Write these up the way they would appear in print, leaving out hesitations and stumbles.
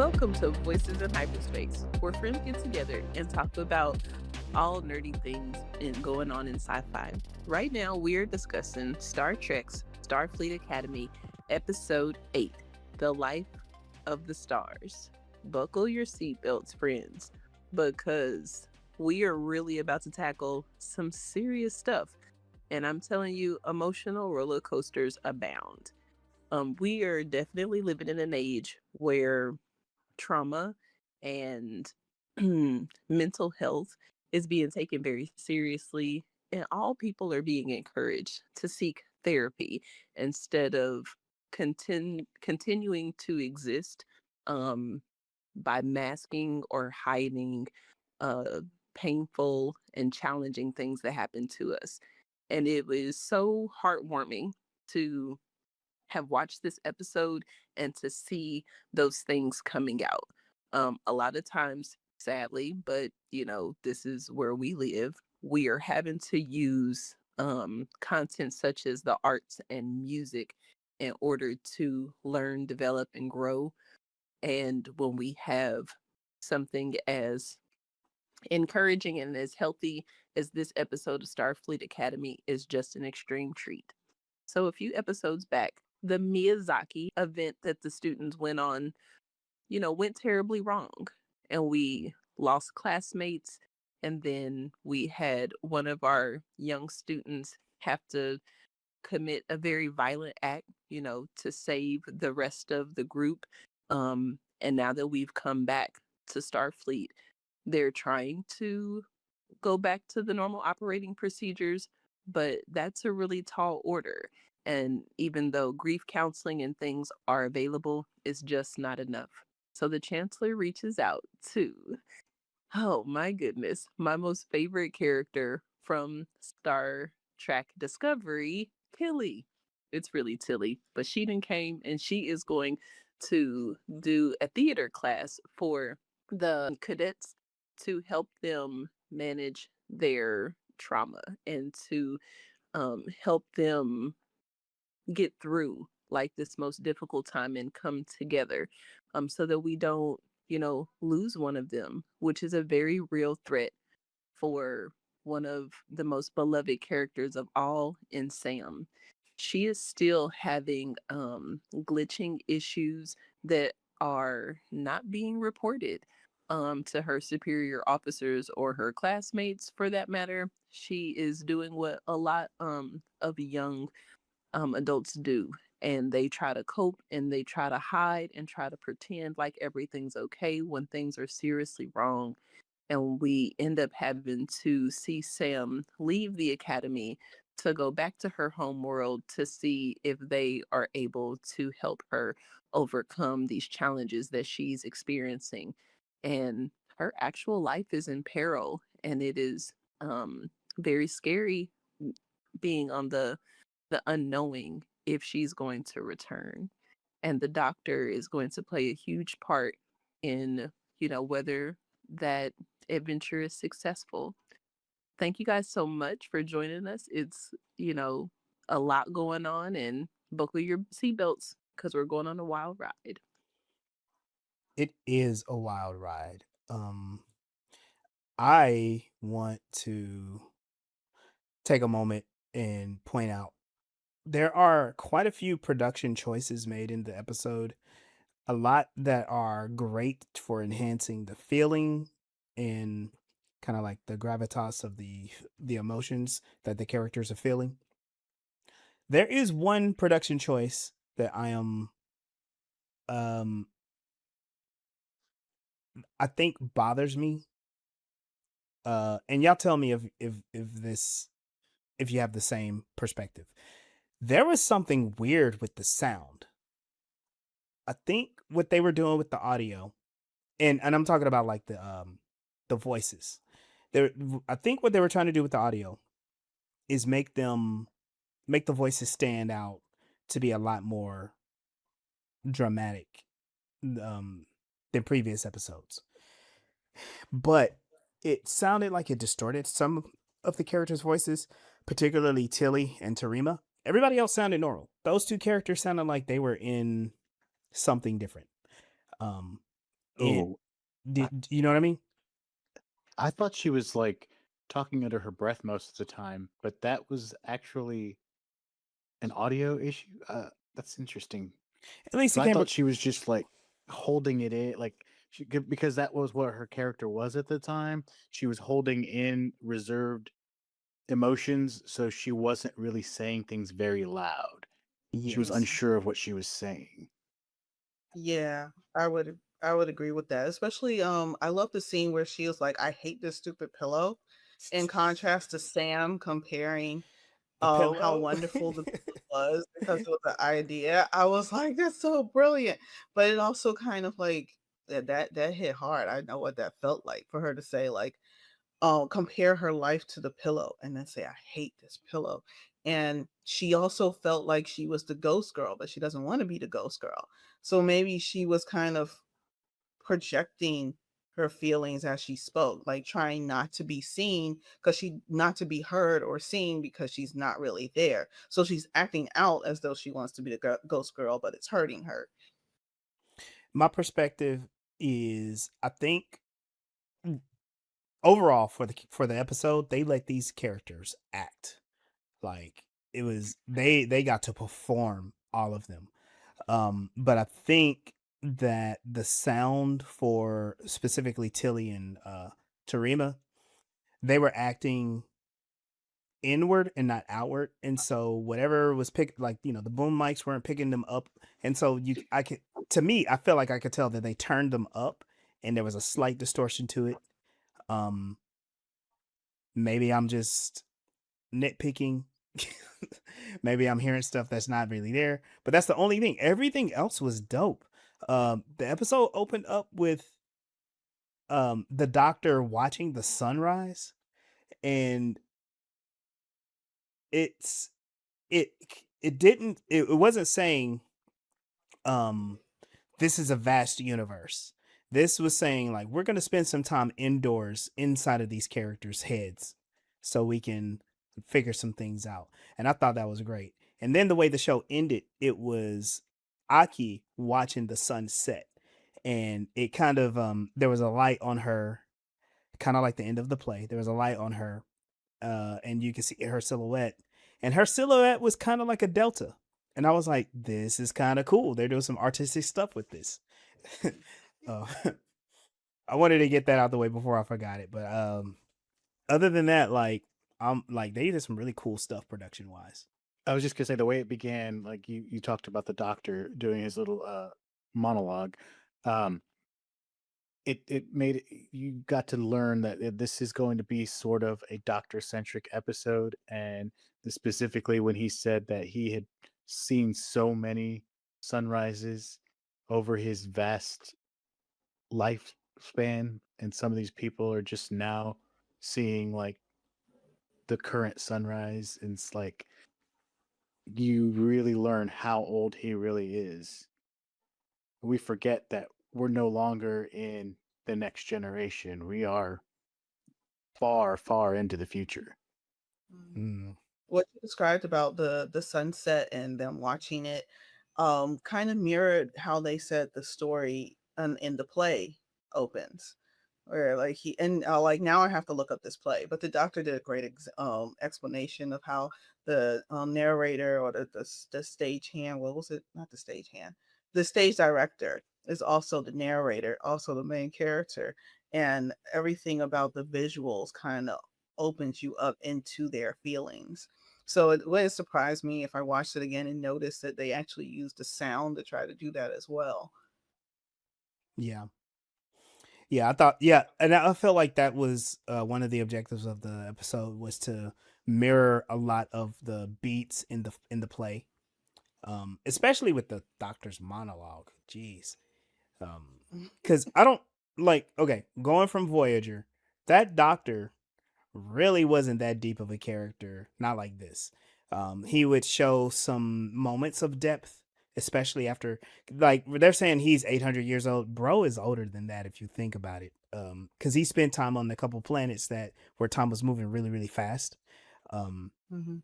Welcome to Voices in Hyperspace, where friends get together and talk about all nerdy things going on in sci-fi. Right now, we're discussing Star Trek's Starfleet Academy, Episode 8, The Life of the Stars. Buckle your seatbelts, friends, because we are really about to tackle some serious stuff. And I'm telling you, emotional roller coasters abound. We are definitely living in an age where trauma and mental health is being taken very seriously, and all people are being encouraged to seek therapy instead of continuing to exist um, by masking or hiding uh, painful and challenging things that happen to us. And it was so heartwarming to have watched this episode and to see those things coming out. A lot of times, sadly, but this is where we live. We are having to use content such as the arts and music in order to learn, develop, and grow. And when we have something as encouraging and as healthy as this episode of Starfleet Academy is just an extreme treat. So a few episodes back, the Miyazaki event that the students went on, went terribly wrong. And we lost classmates. And then we had one of our young students have to commit a very violent act, to save the rest of the group. And now that we've come back to Starfleet, they're trying to go back to the normal operating procedures, but that's a really tall order. And even though grief counseling and things are available, it's just not enough. So the chancellor reaches out to, oh my goodness, my most favorite character from Star Trek Discovery, Tilly. It's really Tilly, but she done came and she is going to do a theater class for the cadets to help them manage their trauma and to help them get through like this most difficult time and come together so that we don't, lose one of them, which is a very real threat for one of the most beloved characters of all in Sam. She is still having glitching issues that are not being reported to her superior officers or her classmates for that matter. She is doing what a lot of young adults do. And they try to cope and they try to hide and try to pretend like everything's okay when things are seriously wrong. And we end up having to see Sam leave the academy to go back to her home world to see if they are able to help her overcome these challenges that she's experiencing. And her actual life is in peril, and it is very scary being on the unknowing if she's going to return. And the doctor is going to play a huge part in, whether that adventure is successful. Thank you guys so much for joining us. It's, a lot going on, and buckle your seatbelts because we're going on a wild ride. It is a wild ride. I want to take a moment and point out there are quite a few production choices made in the episode, a lot that are great for enhancing the feeling and kind of like the gravitas of the emotions that the characters are feeling. There is one production choice that um I think bothers me. And y'all tell me if you have the same perspective. There was something weird with the sound. I think what they were doing with the audio, and I'm talking about like the voices. There, I think what they were trying to do with the audio is make the voices stand out to be a lot more dramatic um than previous episodes. But it sounded like it distorted some of the characters' voices, particularly Tilly and Tarima. Everybody else sounded normal. Those two characters sounded like they were in something different. Um, And Oh, I, did you know what I mean? I thought she was like talking under her breath most of the time, but that was actually an audio issue. That's interesting. At least it So I came. thought she was just like holding it in, like because that was what her character was at the time. She was holding in reserved emotions, so she wasn't really saying things very loud. She was Yes. unsure of what she was saying. Yeah, I would agree with that. Especially I love the scene where she was like, "I hate this stupid pillow," in contrast to Sam comparing The how pillow. wonderful the pillow was because it was an idea. I was like, "That's so brilliant." But it also kind of like that hit hard. I know what that felt like for her to say like compare her life to the pillow and then say, "I hate this pillow." And she also felt like she was the ghost girl, but she doesn't want to be the ghost girl. So maybe she was kind of projecting her feelings as she spoke, like trying not to be seen because she not to be heard or seen because she's not really there. So she's acting out as though she wants to be the ghost girl, but it's hurting her. My perspective is, I think overall for the episode, they let these characters act. Like it was they got to perform all of them. But I think that the sound for specifically Tilly and Tarima, they were acting inward and not outward, and so whatever was picked, like the boom mics weren't picking them up, and so I could, to me, I felt like I could tell that they turned them up, and there was a slight distortion to it. Um, Maybe I'm just nitpicking. Maybe I'm hearing stuff that's not really there, but that's the only thing. Everything else was dope. The episode opened up with the doctor watching the sunrise, and it's it it didn't it wasn't saying um this is a vast universe. This was saying like we're gonna spend some time indoors inside of these characters' heads so we can figure some things out. And I thought that was great. And then the way the show ended, it was Aki watching the sun set. And it kind of there was a light on her, kind of like the end of the play. There was a light on her, and you can see her silhouette. And her silhouette was kind of like a delta. And I was like, this is kind of cool. They're doing some artistic stuff with this. uh, I wanted to get that out the way before I forgot it. But other than that, like I'm like they did some really cool stuff production wise. I was just gonna say the way it began, like you talked about the doctor doing his little monologue. Um, it made you got to learn that this is going to be sort of a doctor centric episode, and specifically when he said that he had seen so many sunrises over his vast lifespan, and some of these people are just now seeing like the current sunrise, and it's like you really learn how old he really is. We forget that we're no longer in the next generation. We are far, far into the future. Mm. Mm, What you described about the sunset and them watching it, kind of mirrored how they said the story in the play opens, where like he and like now I have to look up this play, but the doctor did a great explanation of how the narrator or the stage hand, what was it? Not the stage hand, the stage director is also the narrator, also the main character, and everything about the visuals kind of opens you up into their feelings. So it wouldn't surprise me if I watched it again and noticed that they actually used the sound to try to do that as well. yeah. Yeah, I thought, yeah, and I felt like that was one of the objectives of the episode was to mirror a lot of the beats in the play, especially with the doctor's monologue. Jeez, because I don't like. Okay, going from Voyager, that doctor really wasn't that deep of a character. Not like this. He would show some moments of depth, especially after, like they're saying he's 800 years old. Bro is older than that if you think about it. Because he spent time on a couple planets that where time was moving really, really fast. Um, Mhm.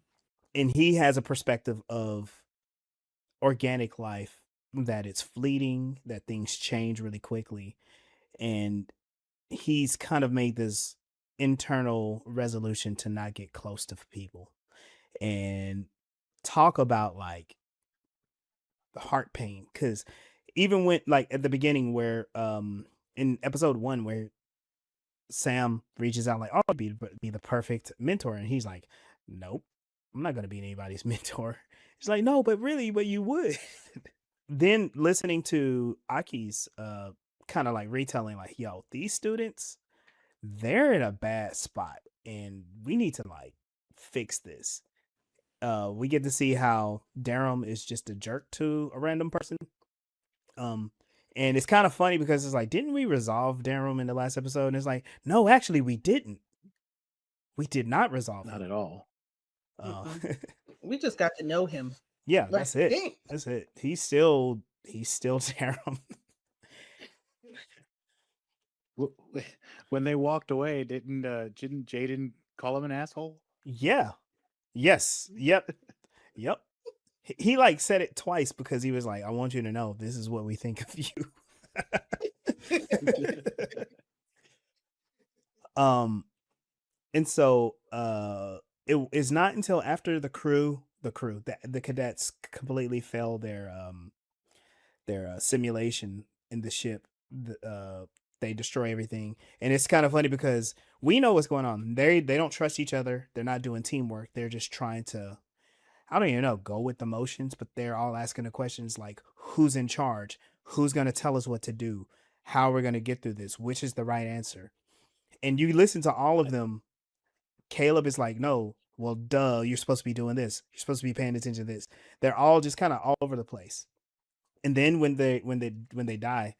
and he has a perspective of organic life that it's fleeting, that things change really quickly, and he's kind of made this internal resolution to not get close to people and talk about like heart pain. Because even when like at the beginning where in episode 1 where Sam reaches out like, "Oh, be the perfect mentor," and he's like, "Nope, I'm not gonna be anybody's mentor." He's like, "No, but really, but you would." Then listening to Aki's kind of like retelling, like, "Yo, these students, they're in a bad spot, and we need to like fix this." We get to see how Darum is just a jerk to a random person. Um, and it's kind of funny because it's like, didn't we resolve Darum in the last episode? And it's like, no, actually, we didn't. We did not resolve Not him. at all. Uh, We just got to know him. yeah, Like, that's it. dang. That's it. He's still Darum. When they walked away, didn't Jaden call him an asshole? Yeah. Yes. Yep. Yep. He like said it twice because he was like, "I want you to know this is what we think of you." And so it is not until after the cadets completely fail their simulation in the ship, they destroy everything. And it's kind of funny because we know what's going on. They don't trust each other. They're not doing teamwork. They're just trying to, I don't even know, go with the motions, but they're all asking the questions like, who's in charge? Who's going to tell us what to do? How are we going to get through this? Which is the right answer? And you listen to all of them. Caleb is like, no, well, duh, you're supposed to be doing this. You're supposed to be paying attention to this. They're all just kind of all over the place. And then when they die,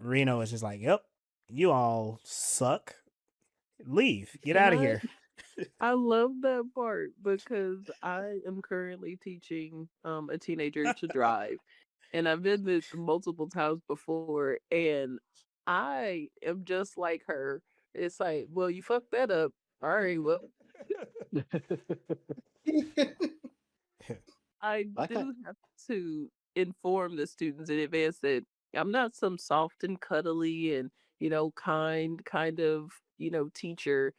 Reno is just like, yep, you all suck. Leave. Get And out of here. I love that part because I am currently teaching a teenager to drive. And I've been this multiple times before, and I am just like her. It's like, well, you fucked that up. All right, well, I Like I, do have to inform the students in advance that I'm not some soft and cuddly and, kind of, teacher.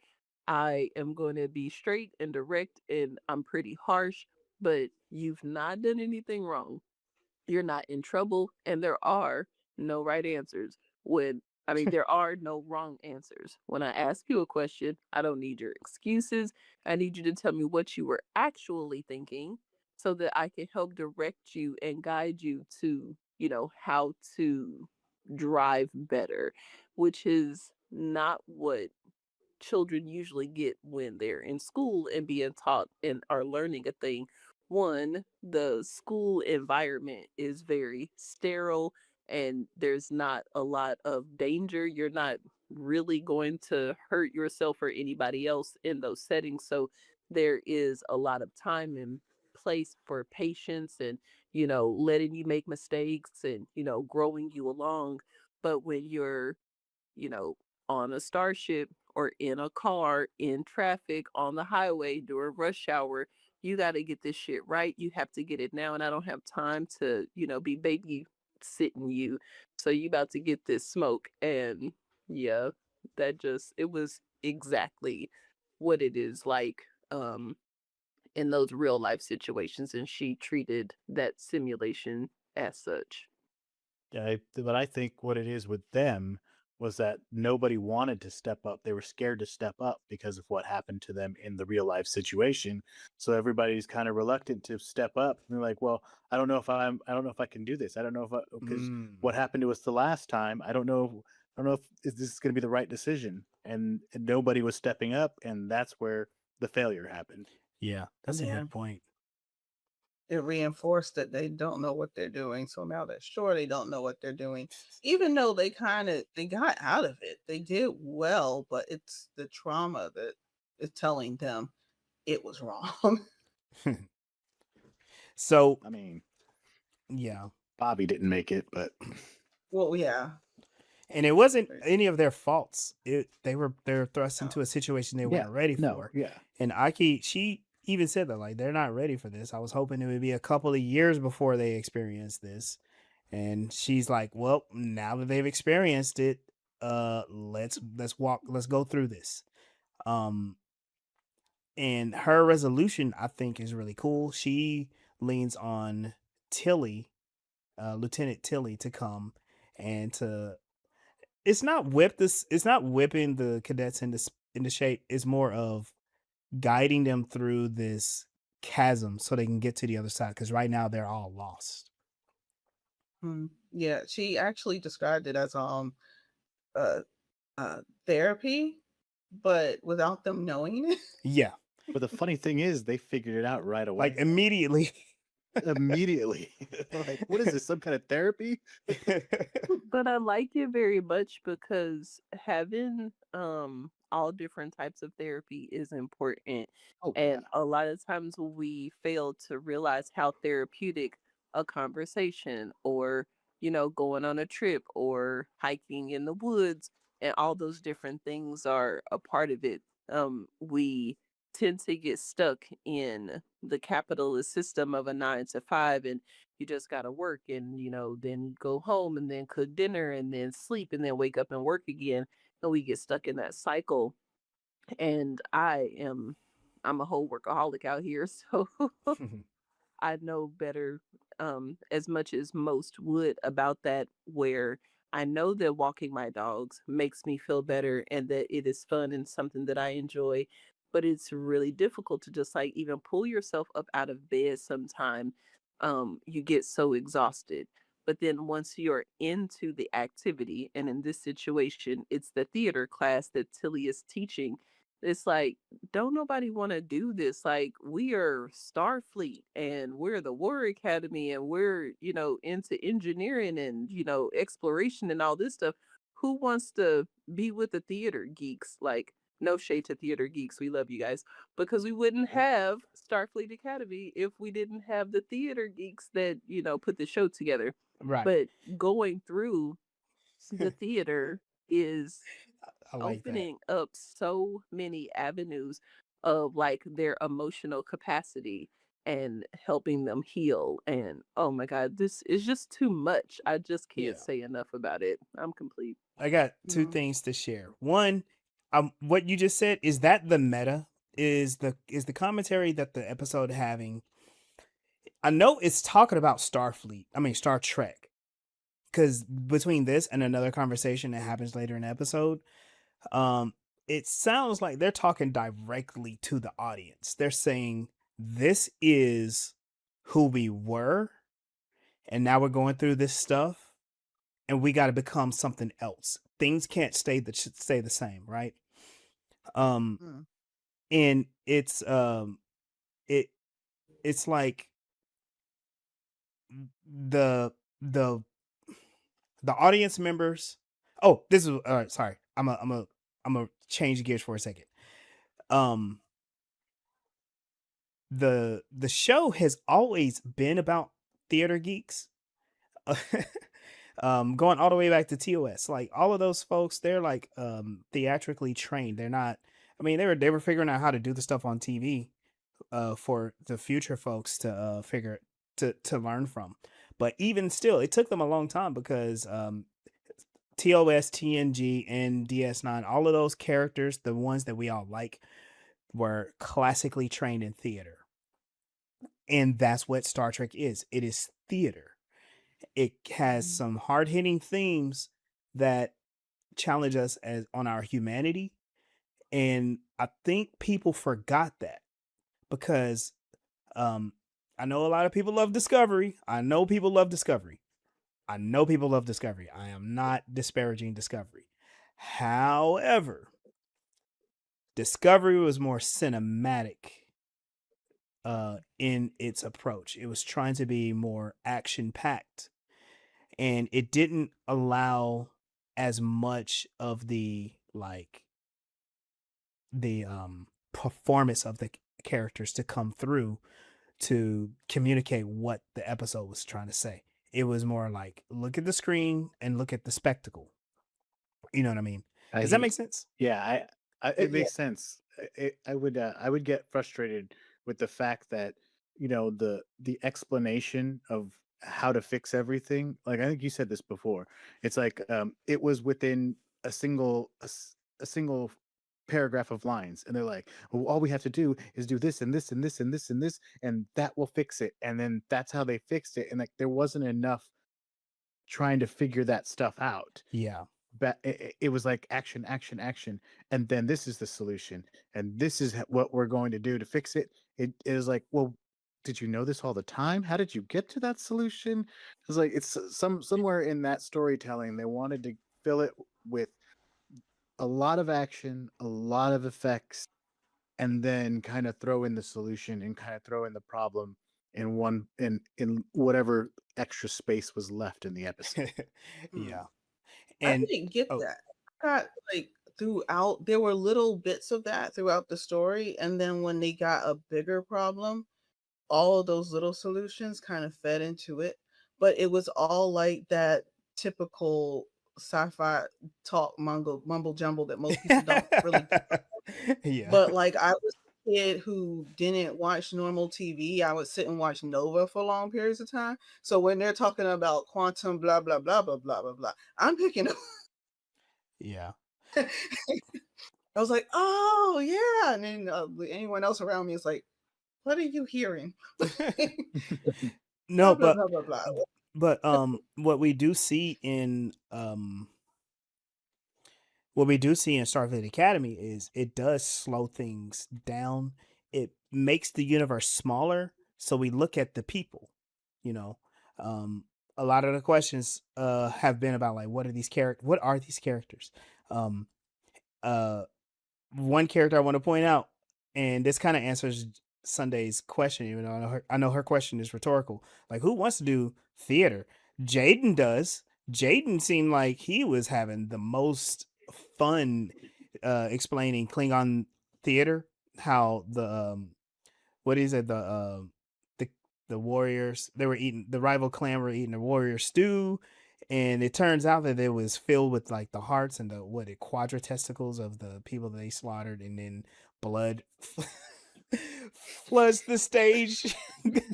I am going to be straight and direct and I'm pretty harsh, but you've not done anything wrong. You're not in trouble and there are no right answers. There are no wrong answers. When I ask you a question, I don't need your excuses. I need you to tell me what you were actually thinking so that I can help direct you and guide you to, how to drive better, which is not what children usually get when they're in school and being taught and are learning a thing. One, the school environment is very sterile and there's not a lot of danger. You're not really going to hurt yourself or anybody else in those settings. So there is a lot of time and place for patience and, letting you make mistakes and, growing you along. But when you're you know, on a starship or in a car in traffic on the highway during rush hour. You got to get this shit right. You have to get it now. And I don't have time to, be babysitting you. So you about to get this smoke. And yeah, it was exactly what it is like in those real life situations. And she treated that simulation as such. but I think what it is with them was that nobody wanted to step up. They were scared to step up because of what happened to them in the real life situation. So everybody's kind of reluctant to step up. And they're like, "Well, I don't know if I can do this. I don't know if because what happened to us the last time, I don't know if this is going to be the right decision." And nobody was stepping up, and that's where the failure happened. Yeah, that's a Yeah. good point. It reinforced that they don't know what they're doing. So now they're sure they don't know what they're doing. Even though they got out of it. They did well, but it's the trauma that is telling them it was wrong. So, I mean, yeah. Bobby didn't make it, but Well, yeah. And it wasn't any of their faults. They're thrust No. into a situation they yeah, weren't ready no, for. yeah. And Aki, she even said that like they're not ready for this. I was hoping it would be a couple of years before they experience this. And she's like, well, now that they've experienced it, let's go through this. Um, and her resolution, I think, is really cool. She leans on Tilly, Lieutenant Tilly, to come and to it's not whipping the cadets into shape. It's more of guiding them through this chasm so they can get to the other side, because right now they're all lost. Yeah, she actually described it as uh, therapy, but without them knowing it. Yeah, But the funny thing is, they figured it out right like away. immediately. Immediately. Like, what is this? Some kind of therapy? But I like it very much because having all different types of therapy is important. Oh yeah. And a lot of times we fail to realize how therapeutic a conversation or, going on a trip or hiking in the woods and all those different things are a part of it. We tend to get stuck in the capitalist system of a 9 to 5, and you just gotta work and then go home and then cook dinner and then sleep and then wake up and work again, and we get stuck in that cycle. And I'm a whole workaholic out here. So I know better, as much as most would, about that, where I know that walking my dogs makes me feel better and that it is fun and something that I enjoy. But it's really difficult to just like even pull yourself up out of bed sometime. You get so exhausted. But then once you're into the activity, and in this situation, it's the theater class that Tilly is teaching, it's like, don't nobody want to do this. Like, we are Starfleet and we're the War Academy and we're, into engineering and, exploration and all this stuff. Who wants to be with the theater geeks? Like, no shade to theater geeks. We love you guys. Because we wouldn't have Starfleet Academy if we didn't have the theater geeks that, put the show together. Right. But going through the theater is I like that. opening up so many avenues of like their emotional capacity and helping them heal. And oh my God, this is just too much. I just can't Yeah. say enough about it. I'm complete. I got two Mm. things to share. One, what you just said, is that the meta? Is the commentary that the episode having? I know it's talking about Starfleet. I mean Star Trek, because between this and another conversation that happens later in the episode, um, it sounds like they're talking directly to the audience. They're saying this is who we were, and now we're going through this stuff, and we got to become something else. Things can't stay the same, right? Um, Mm. and it it's like the the the audience members. Oh, this is all right. Sorry, I'm a change gears for a second. Um, the show has always been about theater geeks. Going all the way back to TOS, like all of those folks, they're like theatrically trained. They're not. I mean, they were figuring out how to do the stuff on TV, for the future folks to figure to learn from. But even still, it took them a long time because TOS, TNG, and DS9, all of those characters, the ones that we all like, were classically trained in theater. And that's what Star Trek is. It is theater. It has Mm. some hard hitting themes that challenge us as on our humanity. And I think people forgot that because um, I know a lot of people love Discovery. I know people love Discovery. I know people love Discovery. I am not disparaging Discovery. However, Discovery was more cinematic in its approach. It was trying to be more action packed, and it didn't allow as much of the performance of the characters to come through to communicate what the episode was trying to say. It was more like look at the screen and look at the spectacle. You know what I mean? Does that I make sense? Yeah, it Yeah. makes sense. I would get frustrated with the fact that the explanation of how to fix everything. Like I think you said this before. It's like it was within a single paragraph of lines, and they're like, well, all we have to do is do this and this and this and this and this, and that will fix it. And then that's how they fixed it. And like there wasn't enough trying to figure that stuff out. Yeah. But it was like action, action, action, and then this is the solution, and this is what we're going to do to fix it. It is like, well, did you know this all the time? How did you get to that solution? It's like it's somewhere in that storytelling they wanted to fill it with a lot of action, a lot of effects, and then kind of throw in the solution and kind of throw in the problem in one in whatever extra space was left in the episode. Hmm. Yeah. I And didn't get oh, that. I got like throughout there were little bits of that throughout the story, and then when they got a bigger problem, all of those little solutions kind of fed into it. But it was all like that typical sci-fi talk mumble jumble that most people don't really get. yeah. But like I was a kid who didn't watch normal TV. I would sit and watch Nova for long periods of time. So when they're talking about quantum blah blah blah blah blah blah blah, I'm picking up. Yeah. I was like, oh yeah, and then anyone else around me is like, what are you hearing? No, Blah blah blah blah blah. but what we do see in what we do see in Starfleet Academy is it does slow things down. It makes the universe smaller, so we look at the people. You know, um, a lot of the questions have been about like what are these characters? What are these characters? Um, uh, One character I want to point out, and this kind of answers Sunday's question, even though I know her question is rhetorical. Like, who wants to do theater? Jaden does. Jaden seemed like he was having the most fun explaining Klingon theater, how the what is it the the warriors, they were eating, the rival clan were eating the warrior stew, and it turns out that it was filled with like the hearts and the quadra-testicles of the people that they slaughtered, and then blood floods the stage. Sweet.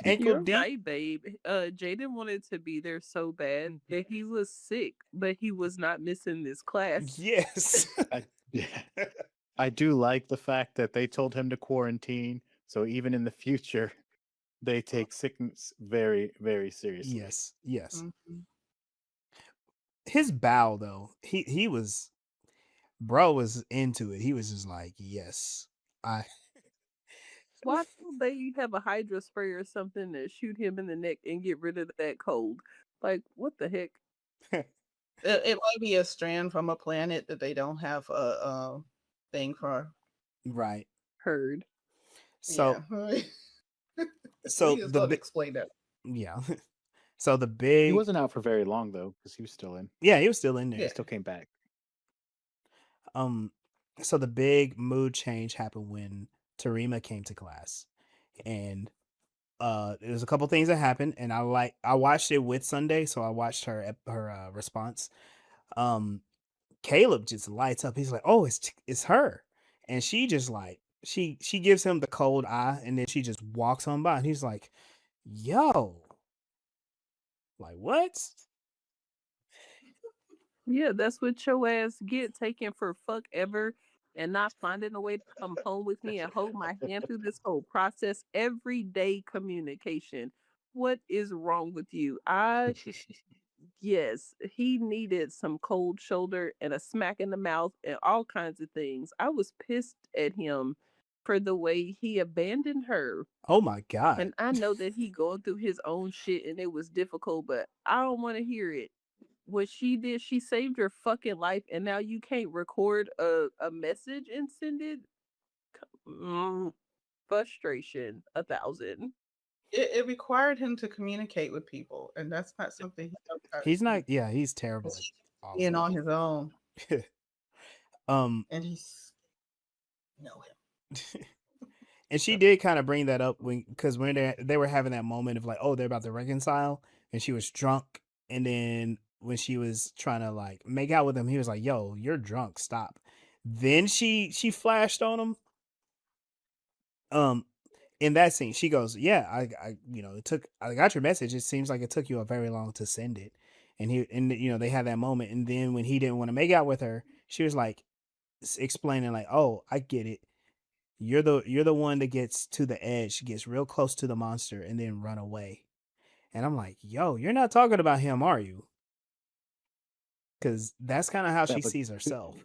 Ankle You're deep. right, babe. Jaden wanted to be there so bad that he was sick, but he was not missing this class. Yes. Yeah. I do like the fact that they told him to quarantine, so even in the future, they take sickness very, very seriously. Yes. Yes. Mhm. His bow though, he was, bro was into it. He was just like, yes, I. Why don't they have a Hydra spray or something to shoot him in the neck and get rid of that cold? Like, what the heck? It might be a strand from a planet that they don't have a thing for. Right. Heard. So Yeah. so We just the don't explain that. yeah. So the He big, wasn't out for very long though, because he was still in. yeah, he was still in there. He Yeah. still came back. So the big mood change happened when Tarima came to class, and there's a couple things that happened, and I watched it with Sunday, so I watched her response. Caleb just lights up. He's like, "Oh, it's her," and she just like she gives him the cold eye, and then she just walks on by, and he's like, "Yo, like what?" Yeah, that's what your ass get, taken for fuck ever and not finding a way to come home with me and hold my hand through this whole process. Everyday communication. What is wrong with you? Yes, he needed some cold shoulder and a smack in the mouth and all kinds of things. I was pissed at him for the way he abandoned her. Oh my god. And I know that he going through his own shit and it was difficult, but I don't want to hear it. What she did, she saved your fucking life, and now you can't record a message and send it. Mm, frustration 1,000. It required him to communicate with people, and that's not something he knows how to He's do. not. Yeah, he's terrible at all of Being on his own, it. um, and he's know him. and she did kind of bring that up because when they were having that moment of like, oh, they're about to reconcile, and she was drunk, and then when she was trying to like make out with him, he was like, "Yo, you're drunk, stop." Then she flashed on him. in that scene, she goes, "Yeah, I got your message. It seems like it took you a very long to send it." And they had that moment, and then when he didn't want to make out with her, she was like explaining like, "Oh, I get it. You're the one that gets to the edge, gets real close to the monster, and then run away." And I'm like, "Yo, you're not talking about him, are you?" Because that's kind of how Yeah, she but sees herself.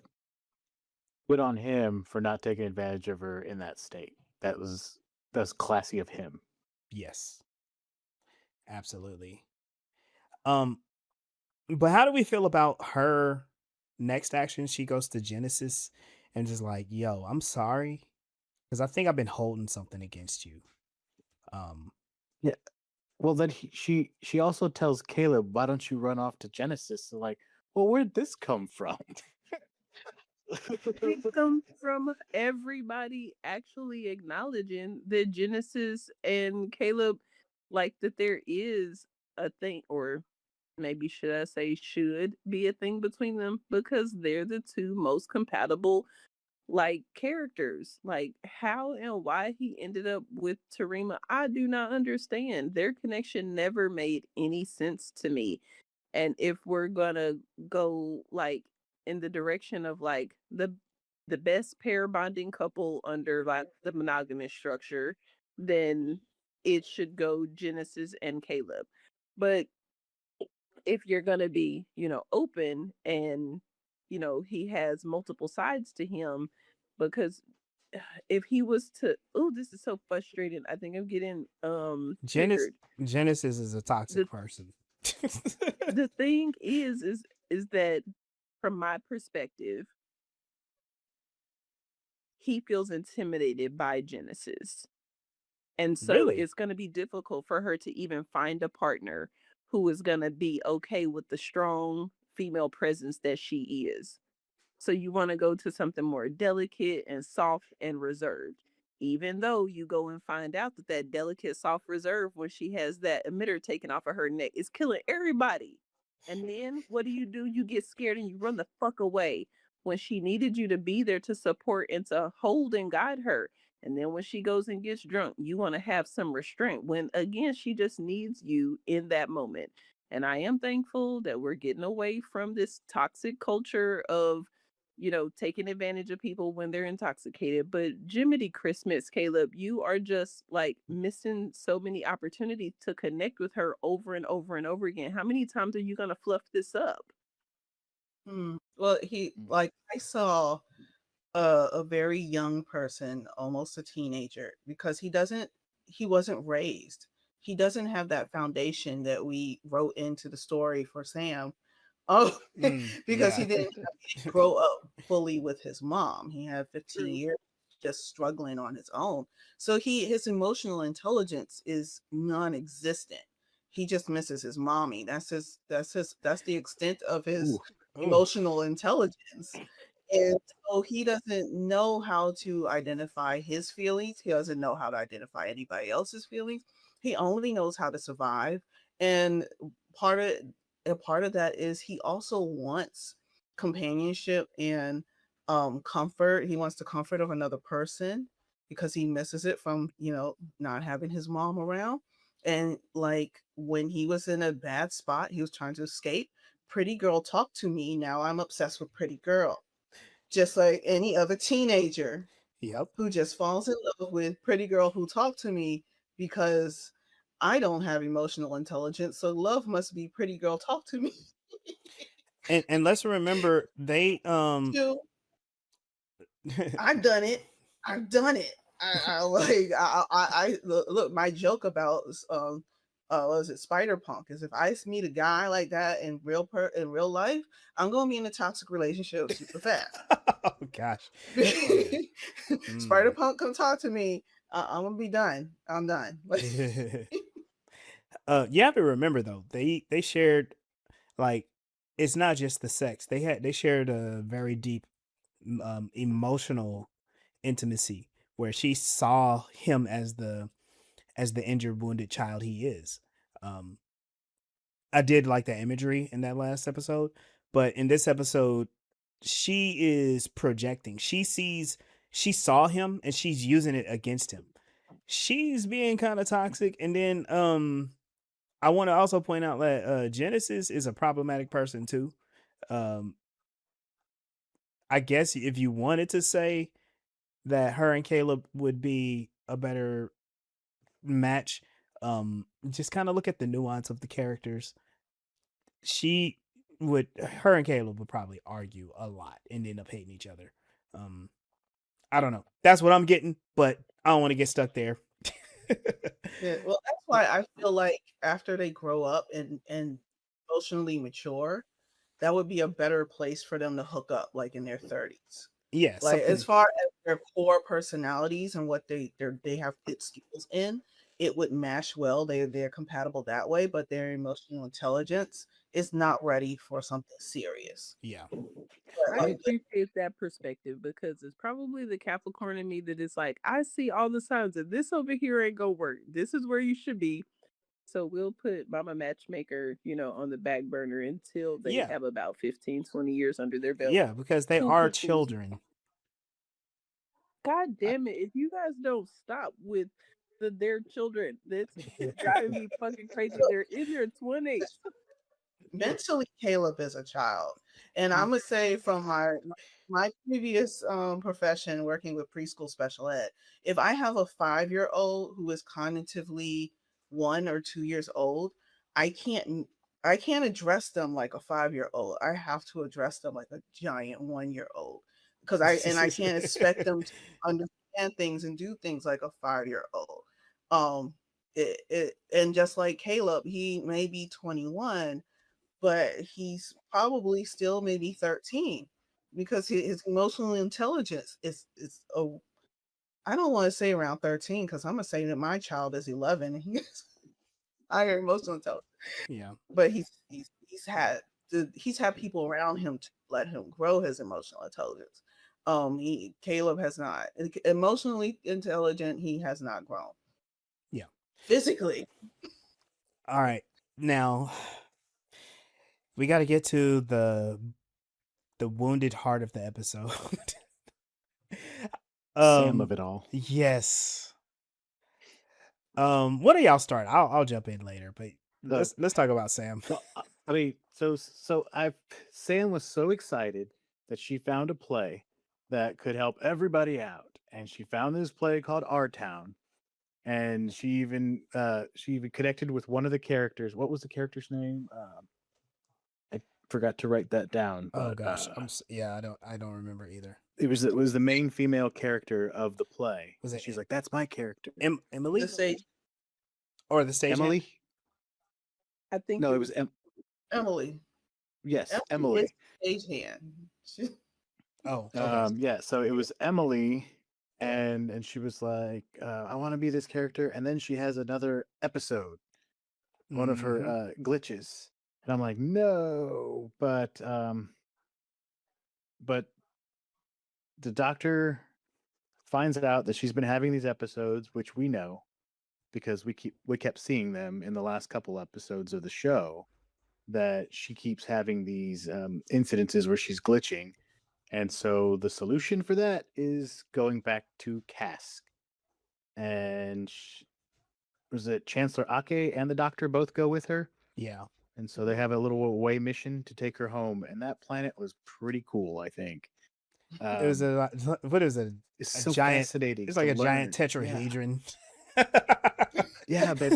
good on him for not taking advantage of her in that state. That's classy of him. Yes, absolutely. Um, but how do we feel about her next action? She goes to Genesis and just like, "Yo, I'm sorry, because I think I've been holding something against you." Um, Yeah. Well, then she also tells Caleb, "Why don't you run off to Genesis?" So like, well, where'd this come from? It comes from everybody actually acknowledging that Genesis and Caleb, like that there is a thing, or maybe should I say should be a thing between them, because they're the two most compatible like characters. Like how and why he ended up with Tarima, I do not understand. Their connection never made any sense to me. And if we're gonna go like in the direction of like the best pair bonding couple under like the monogamous structure, then it should go Genesis and Caleb. But if you're going to be, open and, he has multiple sides to him, because if he was to, oh, this is so frustrating. I think I'm getting Genesis triggered. Genesis is a toxic The person. the thing is that from my perspective, he feels intimidated by Genesis. And so Really? it's going to be difficult for her to even find a partner who is going to be okay with the strong female presence that she is. So you want to go to something more delicate and soft and reserved. Even though you go and find out that that delicate, soft reserve, when she has that emitter taken off of her neck, is killing everybody. And then what do? You get scared and you run the fuck away when she needed you to be there to support and to hold and guide her. And then when she goes and gets drunk, you want to have some restraint when again she just needs you in that moment. And I am thankful that we're getting away from this toxic culture of taking advantage of people when they're intoxicated. But Jiminy Christmas, Caleb, you are just like missing so many opportunities to connect with her over and over and over again. How many times are you going to fluff this up? Well, I saw a very young person, almost a teenager, because he wasn't raised. He doesn't have that foundation that we wrote into the story for Sam. Oh, because Yeah. he didn't grow up fully with his mom. He had 15 True. years just struggling on his own. So his emotional intelligence is non-existent. He just misses his mommy. That's the extent of his Ooh. Oh, emotional intelligence. And so he doesn't know how to identify his feelings. He doesn't know how to identify anybody else's feelings. He only knows how to survive. And part of a part of that is he also wants companionship and comfort. He wants the comfort of another person because he misses it from, not having his mom around. And like when he was in a bad spot, he was trying to escape. Pretty girl talk to me. Now I'm obsessed with pretty girl, just like any other teenager yep. who just falls in love with pretty girl who talk to me because I don't have emotional intelligence. So love must be pretty girl talk to me And let's remember too. I've done it. I've done it. Look. My joke about was it Spider Punk is if I meet a guy like that in real life, I'm gonna be in a toxic relationship super fast. Oh gosh. Oh. Spider Mm. Punk, come talk to me. I'm gonna be done. I'm done. You have to remember though, they shared like it's not just the sex. They shared a very deep emotional intimacy where she saw him as the injured wounded child he is. Um I did like the imagery in that last episode, but in this episode she is projecting. She saw him and she's using it against him. she's being kind of toxic. And then I want to also point out that Genesis is a problematic person too. Um I guess if you wanted to say that her and Caleb would be a better match, just kind of look at the nuance of the characters. Her and Caleb would probably argue a lot and end up hating each other. Um I don't know. That's what I'm getting, but I don't want to get stuck there. Yeah, well, that's why I feel like after they grow up and emotionally mature, that would be a better place for them to hook up, like in their 30s. Yeah, Like as something. far as their core personalities and what they have good skills in, it would mash well. They're compatible that way, but their emotional intelligence is not ready for something serious. Yeah. But I like appreciate that perspective because it's probably the Capricorn in me that is like, I see all the signs that this over here ain't gonna work. This is where you should be. So we'll put Mama Matchmaker, on the back burner until they Yeah. have about 15, 20 years under their belt. Yeah, because they Cool, are cool, cool. children. God I- damn it. If you guys don't stop with their children, that's driving me fucking crazy. They're in their 20s. mentally, Caleb is a child, and I'm gonna say from my previous profession working with preschool special ed, if I have a 5-year-old who is cognitively 1 or 2 years old, I can't I can't address them like a 5-year-old. I have to address them like a giant 1-year-old because I can't expect them to understand things and do things like a 5-year-old. Um, and just like Caleb, he may be 21, but he's probably still maybe 13 because his emotional intelligence is I don't want to say around 13 because I'm gonna say that my child is 11 and he has higher emotional intelligence. yeah. But he's had people around him to let him grow his emotional intelligence. Caleb has not. Emotionally intelligent, he has not grown. Yeah. Physically. All right. Now we got to get to the wounded heart of the episode. Sam of it all. Yes. What do y'all start? I'll jump in later, but Uh, let's talk about Sam. So I mean, so I Sam was so excited that she found a play that could help everybody out, and she found this play called Our Town, and she even connected with one of the characters. What was the character's name? I forgot to write that down, Oh but gosh, yeah, I don't remember either. it was the main female character of the play. Was And it she's like, "That's my character." Emily The stage or the stage? Emily? I think No, it it was was Emily. yes, Emily is Emily. stagehand. Oh, okay. Yeah, so it was Emily, and she was like, I want to be this character, and then she has another episode, one of her glitches, and I'm like, no, but the doctor finds out that she's been having these episodes, which we know because we kept seeing them in the last couple episodes of the show, that she keeps having these incidences where she's glitching. And so the solution for that is going back to Cask. And was it Chancellor Ake and the doctor both go with her? Yeah. And so they have a little away mission to take her home. And that planet was pretty cool, I think. It was what is it? It's A so giant. fascinating. It's like a learn. giant tetrahedron. Yeah, but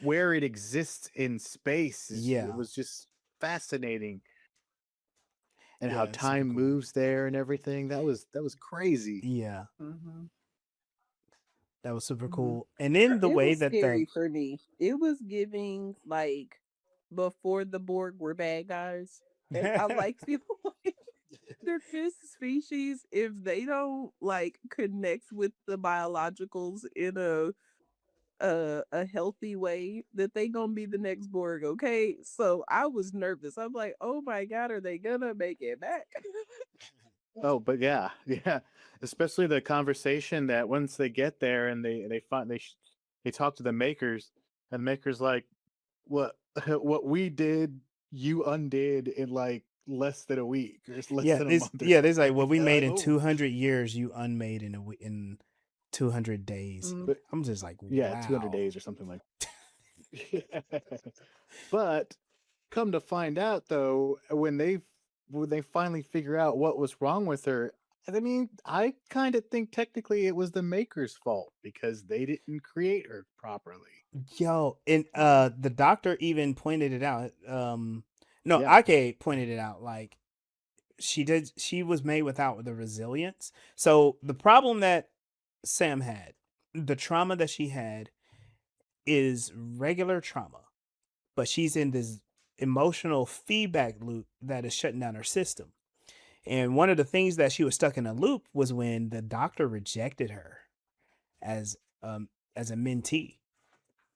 where it exists in space it was just fascinating. And how time moves there and everything. That was crazy. Yeah. Mm-hmm. That was super Mhm. cool. And then the it way was that scary for me. It was giving like before the Borg were bad guys. And I like people like they're just species if they don't like connect with the biologicals in a healthy way that they gonna be the next Borg, okay? So I was nervous. I'm like, oh my god, are they gonna make it back? Oh, but yeah, yeah. Especially the conversation that once they get there and they talk to the makers, and the makers like, what what we did, you undid in like less than a week or less than a month. Or there's like something. what we They're made like, in "Oh." 200 years, you unmade in 200 days. Mm, But I'm just like, yeah, 200 wow. days or something like. But come to find out, though, when they finally figure out what was wrong with her, I mean, I kind of think technically it was the maker's fault because they didn't create her properly. Yo, and the doctor even pointed it out. No, Yeah, Ake pointed it out. Like she was made without the resilience. So the problem that Sam had, the trauma that she had is regular trauma, but she's in this emotional feedback loop that is shutting down her system. And one of the things that she was stuck in a loop was when the doctor rejected her as um as a mentee.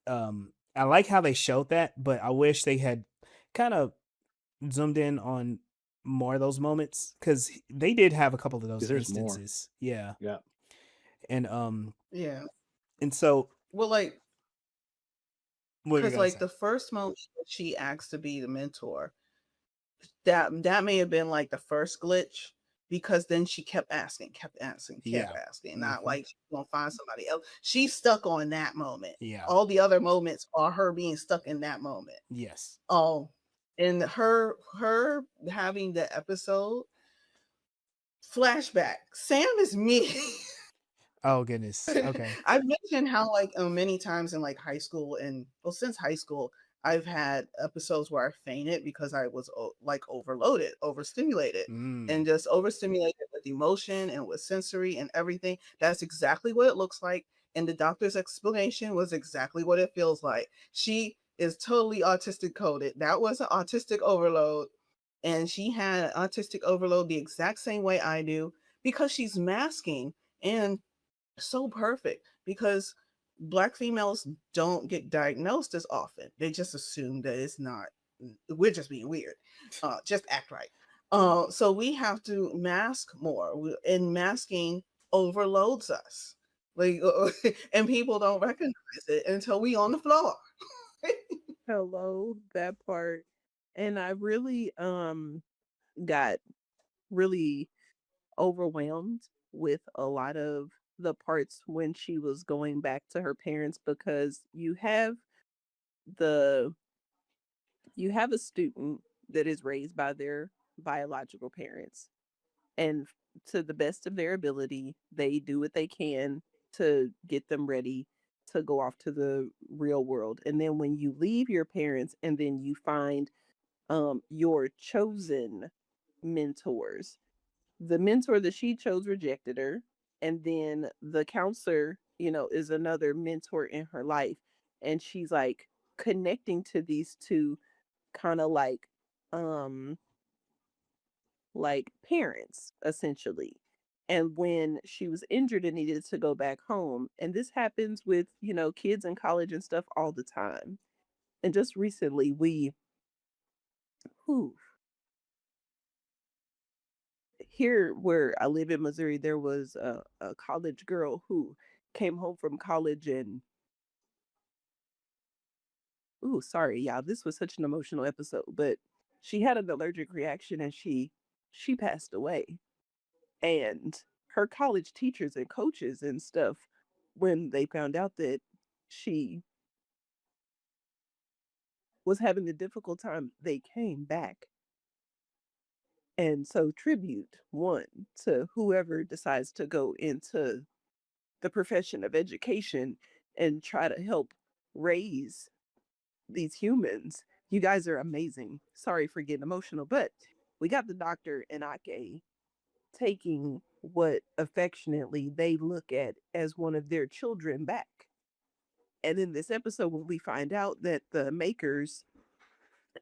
I like how they showed that, but I wish they had kind of zoomed in on more of those moments because they did have a couple of those because there's more. instances. Yeah. Yeah, And yeah. so Well, like, what were you because gonna like say? the first moment that she asked to be the mentor, that may have been like the first glitch, because then she kept asking, kept Yeah. asking, not Hmm. like she's gonna find somebody else. She's stuck on that moment. Yeah. All the other moments are her being stuck in that moment. Yes. Oh, and her having the episode flashback. Sam is me. Oh goodness. Okay. I've mentioned how like many times in like high school and well since high school I've had episodes where I fainted because I was like overloaded, overstimulated, Mm. and just overstimulated with emotion and with sensory and everything. That's exactly what it looks like. And the doctor's explanation was exactly what it feels like. She is totally autistic coded. That was an autistic overload. And she had autistic overload the exact same way I do because she's masking. And so perfect because black females don't get diagnosed as often. They just assume that it's not, we're just being weird. Just act right. So we have to mask more, and masking overloads us. Like, and people don't recognize it until we on the floor. Hello, that part. And I really got really overwhelmed with a lot of the parts when she was going back to her parents because the you have a student that is raised by their biological parents, and to the best of their ability they do what they can to get them ready to go off to the real world. And then when you leave your parents and then you find your chosen mentors, the mentor that she chose rejected her, and then the counselor, is another mentor in her life, and she's like connecting to these two kind of um like parents essentially. And when she was injured and needed to go back home, and this happens with, kids in college and stuff all the time. And just recently whew, here where I live in Missouri, there was a college girl who came home from college and, ooh, sorry, y'all, this was such an emotional episode, but she had an allergic reaction and she passed away. And her college teachers and coaches and stuff, when they found out that she was having a difficult time, they came back. And so tribute one to whoever decides to go into the profession of education and try to help raise these humans. You guys are amazing. Sorry for getting emotional, but we got the doctor and Ake taking what affectionately they look at as one of their children back. And in this episode, when we find out that the makers,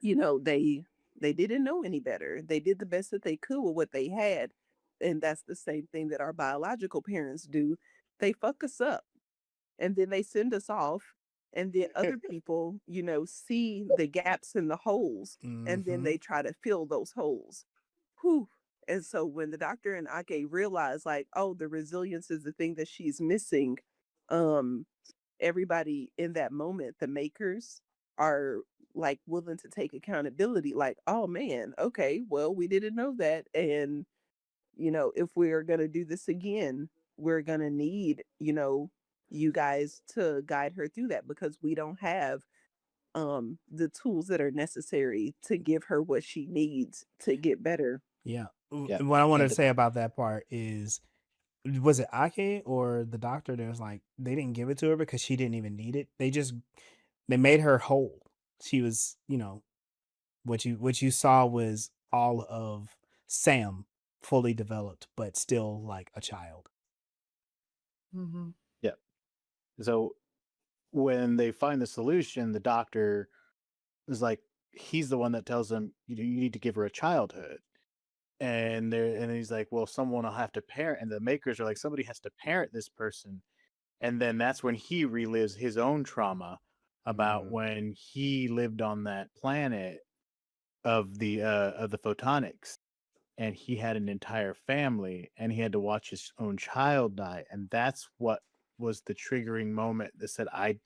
they didn't know any better. They did the best that they could with what they had. And that's the same thing that our biological parents do. They fuck us up and then they send us off. And then other people, see the gaps in the holes and then Hmm. they try to fill those holes. Whew. And so when the doctor and Ake realize, like, oh, the resilience is the thing that she's missing, um, everybody in that moment, the makers, are like willing to take accountability, like, oh man, okay, well, we didn't know that. And, if we are going to do this again, we're gonna need, you guys to guide her through that because we don't have the tools that are necessary to give her what she needs to get better. Yeah. Yeah. What I wanted And to say about that part is, was it Ake or the doctor that was like, they didn't give it to her because she didn't even need it. They made her whole. She was, what you saw was all of Sam fully developed, but still like a child. Mm-hmm. yeah. So when they find the solution, the doctor is like, he's the one that tells them, you need to give her a childhood. And he's like, well, someone will have to parent. And the makers are like, somebody has to parent this person. And then that's when he relives his own trauma about Mm, when he lived on that planet of the photonics, and he had an entire family, and he had to watch his own child die, and that's what was the triggering moment that said, I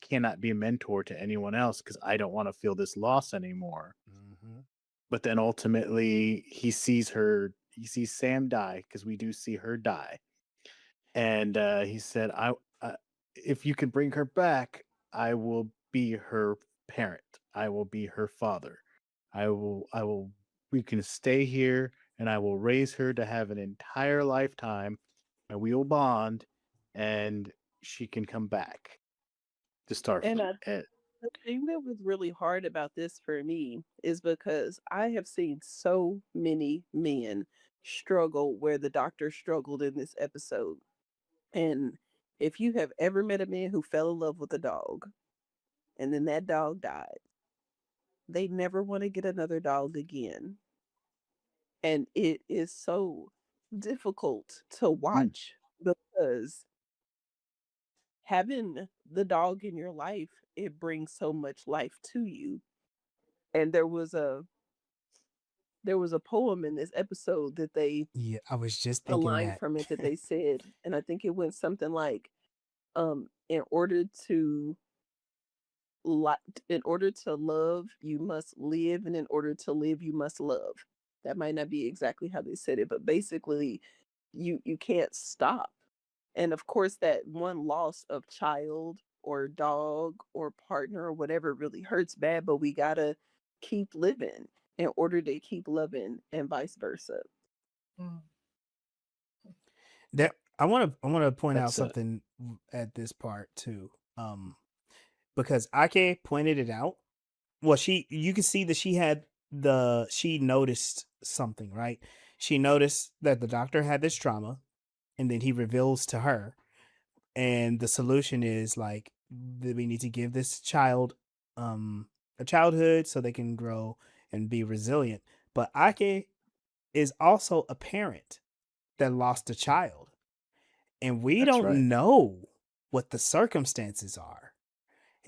cannot be a mentor to anyone else because I don't want to feel this loss anymore. mhm. But then ultimately he sees Sam die, because we do see her die. And he said, if you can bring her back, I will be her parent. I will be her father. I will, we can stay here, and I will raise her to have an entire lifetime, and we will bond, and she can come back to And Starfleet. the thing that was really hard about this for me is because I have seen so many men struggle where the doctor struggled in this episode. And if you have ever met a man who fell in love with a dog and then that dog died, they never want to get another dog again. And it is so difficult to Mm, watch because having the dog in your life, it brings so much life to you. And there was a poem in this episode that they Yeah, I was just a thinking line that. from it that they said, and I think it went something like, in order to like in order to love, you must live, and in order to live, you must love. That might not be exactly how they said it, but basically, you can't stop. And of course, that one loss of child or dog or partner or whatever really hurts bad, but we gotta keep living in order to keep loving, and vice versa. Mm. yeah, That I want to point out that's something at this part too. Because Ake pointed it out. Well, you can see that she noticed something, right? She noticed that the doctor had this trauma, and then he reveals to her, and the solution is like, that we need to give this child um a childhood so they can grow and be resilient. But Ake is also a parent that lost a child, and we that's don't right. know what the circumstances are.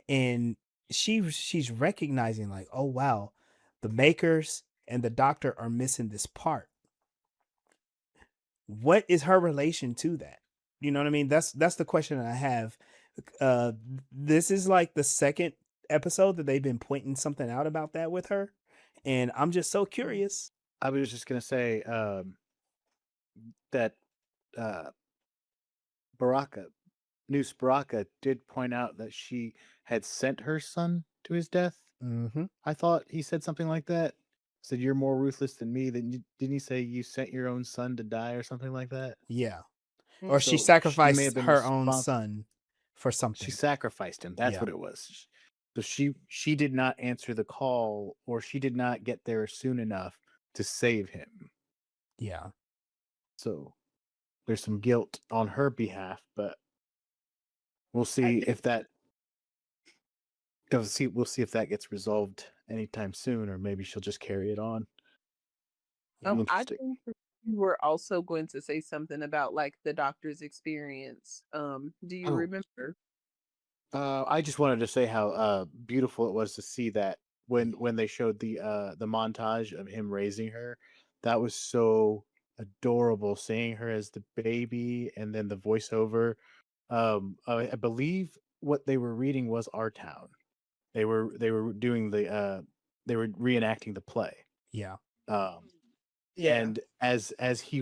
And she's recognizing like, oh wow, the makers and the doctor are missing this part. What is her relation to that? You know what I mean? That's the question that I have. uh this is like the second episode that they've been pointing something out about that with her, and I'm just so Mm. curious. I was just gonna say that uh, Baraka Noose Baraka did point out that she had sent her son to his death. Mm-hmm. I thought he said something like that. Said, you're more ruthless than me. Didn't he say you sent your own son to die or something like that? Yeah. Or Mm. she So she may have sacrificed been her own responsible. son for She something. sacrificed him. That's Yeah. what it was. So she did not answer the call, or she did not get there soon enough to save him. Yeah. So there's some guilt on her behalf, but we'll I see think if that we'll see if that gets resolved anytime soon, or maybe she'll just carry it on. It'll Yeah. be I interesting. think you were also going to say something about like the doctor's experience. Do you Oh, remember? I just wanted to say how beautiful it was to see that when they showed the montage of him raising her. That was so adorable, seeing her as the baby, and then the voiceover. I believe what they were reading was Our Town. They were doing they were reenacting the play. Yeah. Um, Yeah. And as they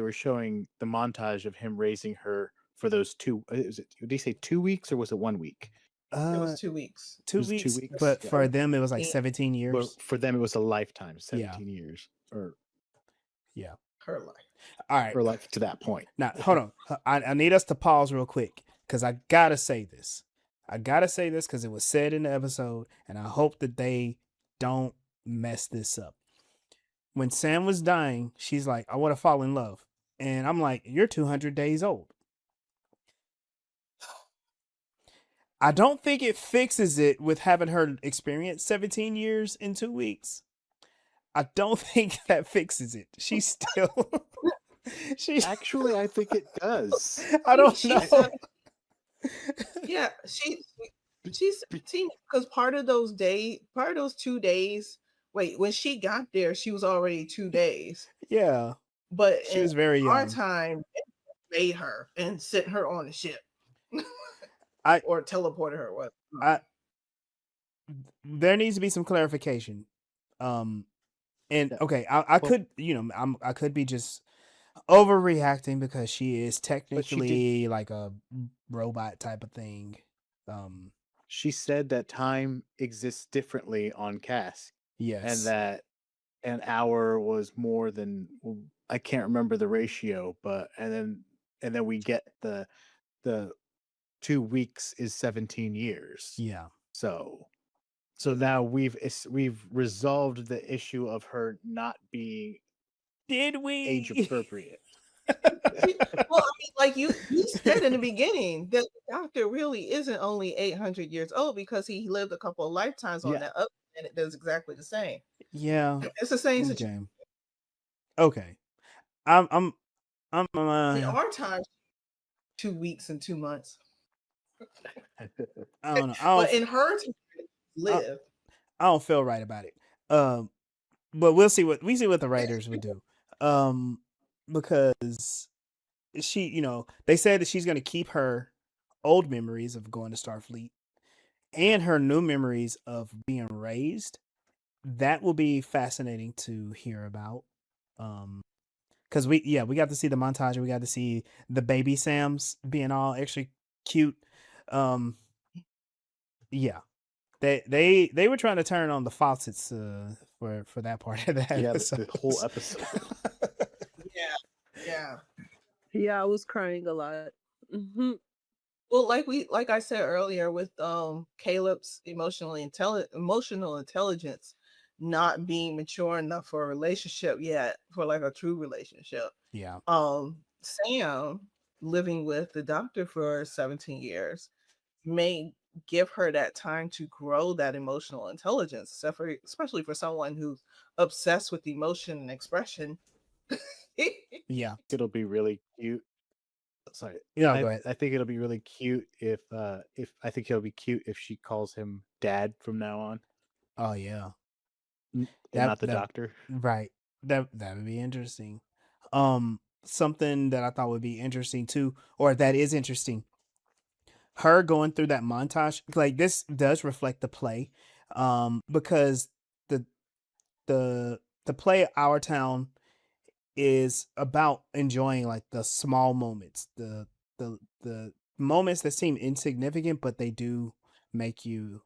were showing the montage of him raising her for those did he say 2 weeks or was it 1 week? It Uh was 2 weeks. It two was two weeks, weeks. but Yeah. for them it was like 17, 17 But years. for them it was a lifetime, Yeah. 17 years Yeah. her life. All right. or like to that point. Now, hold on. I need us to pause real quick because I gotta say this. I gotta say this because it was said in the episode, and I hope that they don't mess this up. When Sam was dying, she's like, "I want to fall in love," and I'm like, "You're 200 days old." I don't think it fixes it with having her experience 17 years in 2 weeks. I don't think that fixes it. She's still. She's. Actually, I think it does. I don't She's know. yeah, she's 17 because part of those 2 days. Wait, when she got there, she was already 2 days. Yeah, But she in was very our young. time, they made her and sent her on a ship I or teleported her. What? I there needs to be some clarification. And Yeah. okay, I Well, could, I could be just overreacting because she is but she did. technically like a robot type of thing. She said that time exists differently on Cass, and Yes. that an hour was more than, I can't remember the ratio, but and then we get the 2 weeks is 17 years. Yeah. So now we've resolved the issue of her not being Did age we? appropriate. Well, I mean, like you said in the beginning, that the doctor really isn't only 800 years old because he lived a couple of lifetimes on Yeah. that other planet that's exactly the same. Yeah. It's the same situation. Okay. Okay. I'm In our time, 2 weeks and 2 months. I don't know. But in her time, live. I don't feel right about it. But we see what the writers would do. Because she, they said that she's going to keep her old memories of going to Starfleet and her new memories of being raised. That will be fascinating to hear about. Because we got to see the montage. We got to see the baby Sams being all extra cute. Yeah, they were trying to turn on the faucets for that part of that Yeah, episode. the whole episode. Yeah. Yeah, I was crying a lot. Well, like I said earlier, with Caleb's emotional intelligence not being mature enough for a relationship yet, for like a true relationship. Yeah. Sam living with the doctor for 17 years may give her that time to grow that emotional intelligence, especially for someone who's obsessed with emotion and expression. Yeah. It'll be really cute. Sorry. Yeah, go ahead. I think it'll be really cute if I think it'll be cute if she calls him dad from now on. Oh yeah. And not the doctor. Right. That would be interesting. Something that I thought would be interesting too, or that is interesting. Her going through that montage, like this does reflect the play, because the play Our Town is about enjoying like the small moments, the moments that seem insignificant, but they do make you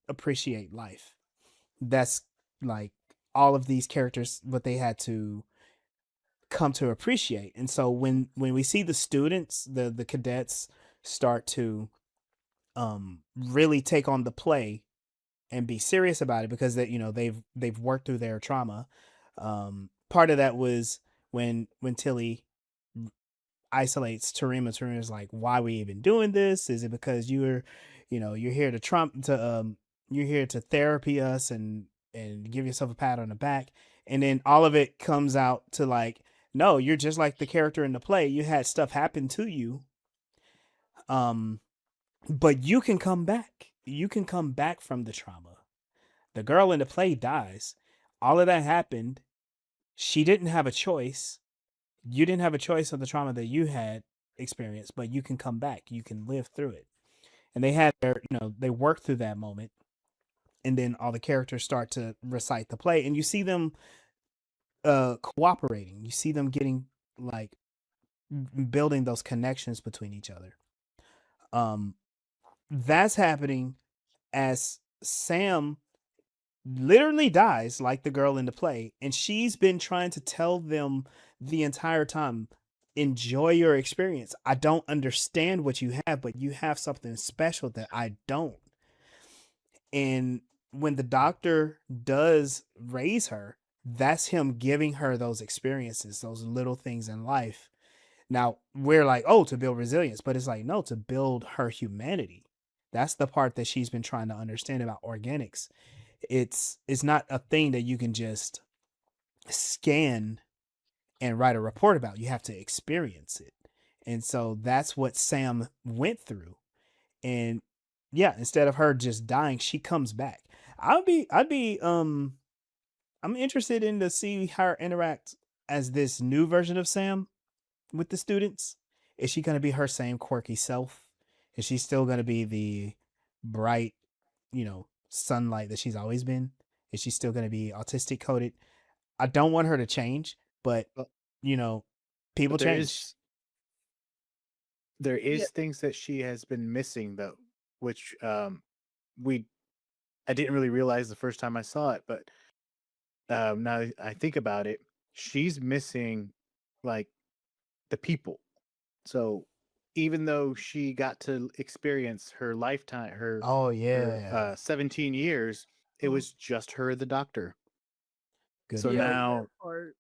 appreciate life. That's like all of these characters, what they had to come to appreciate. And so when we see the students, the cadets start to really take on the play and be serious about it because they've worked through their trauma. Part of that was when Tilly isolates Tarima. Tarima's like, why are we even doing this? Is it because you're here to you're here to therapy us and give yourself a pat on the back? And then all of it comes out to like, no, you're just like the character in the play. You had stuff happen to you. But you can come back. You can come back from the trauma. The girl in the play dies. All of that happened. She didn't have a choice. You didn't have a choice of the trauma that you had experienced, but you can come back. You can live through it. And they work through that moment. And then all the characters start to recite the play. And you see them cooperating. You see them getting like building those connections between each other. Um, that's happening as Sam literally dies like the girl in the play, and she's been trying to tell them the entire time, enjoy your experience. I don't understand what you have, but you have something special that I don't. And when the doctor does raise her, that's him giving her those experiences, those little things in life. Now we're like, oh, to build resilience, but it's like, no, to build her humanity. That's the part that she's been trying to understand about organics. It's not a thing that you can just scan and write a report about. You have to experience it. And so that's what Sam went through. And yeah, instead of her just dying, she comes back. I'm interested in to see her interact as this new version of Sam with the students. Is she going to be her same quirky self? Is she still going to be the bright, sunlight that she's always been? Is she still going to be autistic coded? I don't want her to change, but But, you know, people but there change. is there Yeah. is things that she has been missing though, which we I didn't really realize the first time I saw it, but now I think about it, she's missing like the people. So even though she got to experience her lifetime, Oh her yeah, 17 years, it Mhm. was just her, the doctor. good So Yeah, point. that now, part.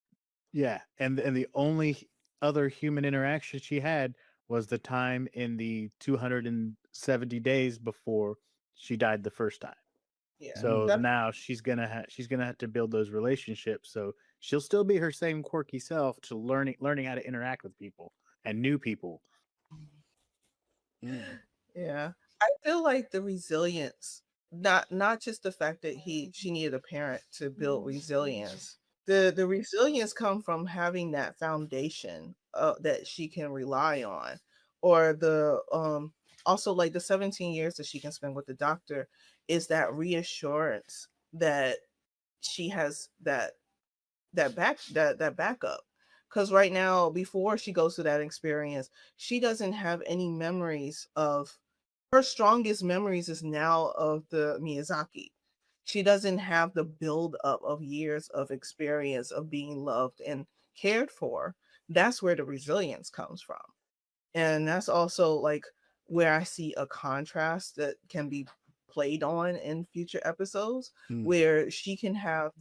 yeah, and the only other human interaction she had was the time in the 270 days before she died the first time. Yeah. So Mm, That now she's gonna have to build those relationships. So she'll still be her same quirky self to learning how to interact with people and new people. mm, Yeah. I feel like the resilience, not just the fact that she needed a parent to build resilience. The resilience come from having that foundation that she can rely on, or the also like the 17 years that she can spend with the doctor is that reassurance that she has that backup. Because right now, before she goes through that experience, she doesn't have any memories of her strongest memories is now of the Miyazaki. She doesn't have the build up of years of experience of being loved and cared for. That's where the resilience comes from. And that's also like where I see a contrast that can be played on in future episodes mm. where she can have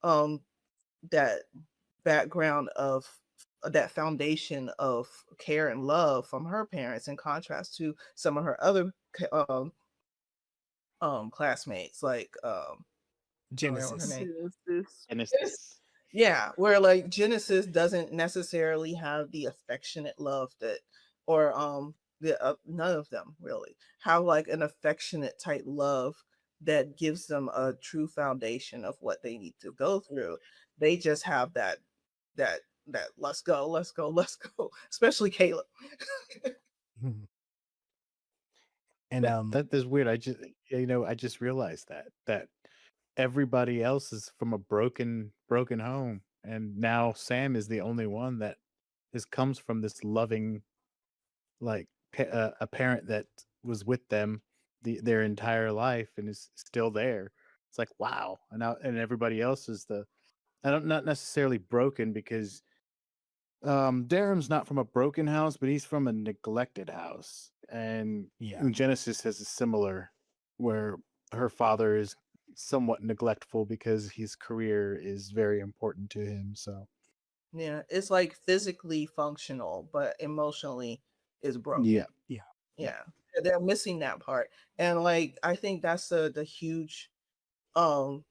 um that background of that foundation of care and love from her parents in contrast to some of her other classmates like I don't remember her Genesis. name. Genesis. Genesis. Yeah, where like Genesis doesn't necessarily have the affectionate love that, or none of them really have like an affectionate type love that gives them a true foundation of what they need to go through. They just have that that let's go, let's go, let's go. Especially Caleb. Mhm. And That is weird. I just realized that everybody else is from a broken home, and now Sam is the only one that comes from this loving, like a parent that was with them their entire life and is still there. It's like wow, and everybody else is the I don't not necessarily broken because Darum's not from a broken house, but he's from a neglected house. And yeah. Genesis has a similar where her father is somewhat neglectful because his career is very important to him. So Yeah, it's like physically functional, but emotionally is broken. yeah, Yeah. Yeah, they're missing that part, and like I think that's the huge um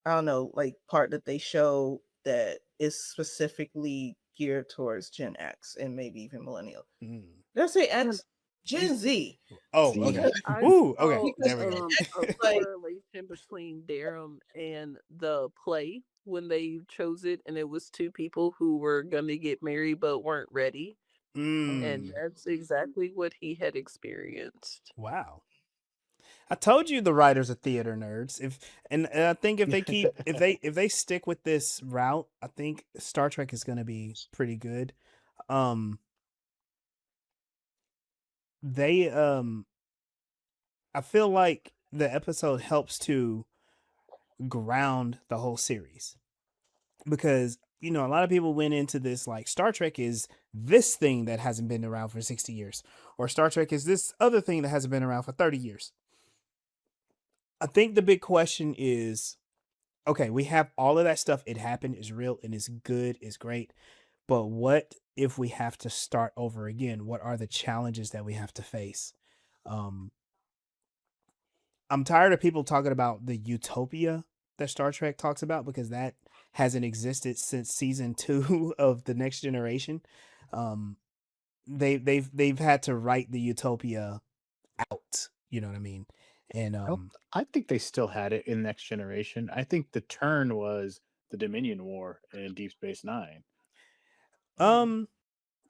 I don't know, like part that they show that is specifically geared towards Gen X and maybe even millennial. Mm. Did I say And X? Gen Z. Oh, Z. okay. because I Ooh, okay. saw There Because we go. a like correlation between Darum and the play when they chose it, and it was two people who were gonna get married but weren't ready. And Mm. that's exactly what he had experienced. Wow. I told you the writers are theater nerds. And I think if they stick with this route, I think Star Trek is going to be pretty good. Um, they I feel like the episode helps to ground the whole series because a lot of people went into this like Star Trek is this thing that hasn't been around for 60 years, or Star Trek is this other thing that hasn't been around for 30 years. I think the big question is, okay, we have all of that stuff. It happened, is real, and is good, is great. But what if we have to start over again? What are the challenges that we have to face? Um, I'm tired of people talking about the utopia that Star Trek talks about because that hasn't existed since season 2 of the Next Generation. Um, they've had to write the utopia out. You know what I mean? And I don't. I think they still had it in Next Generation. I think the turn was the Dominion War in Deep Space Nine. Mm. um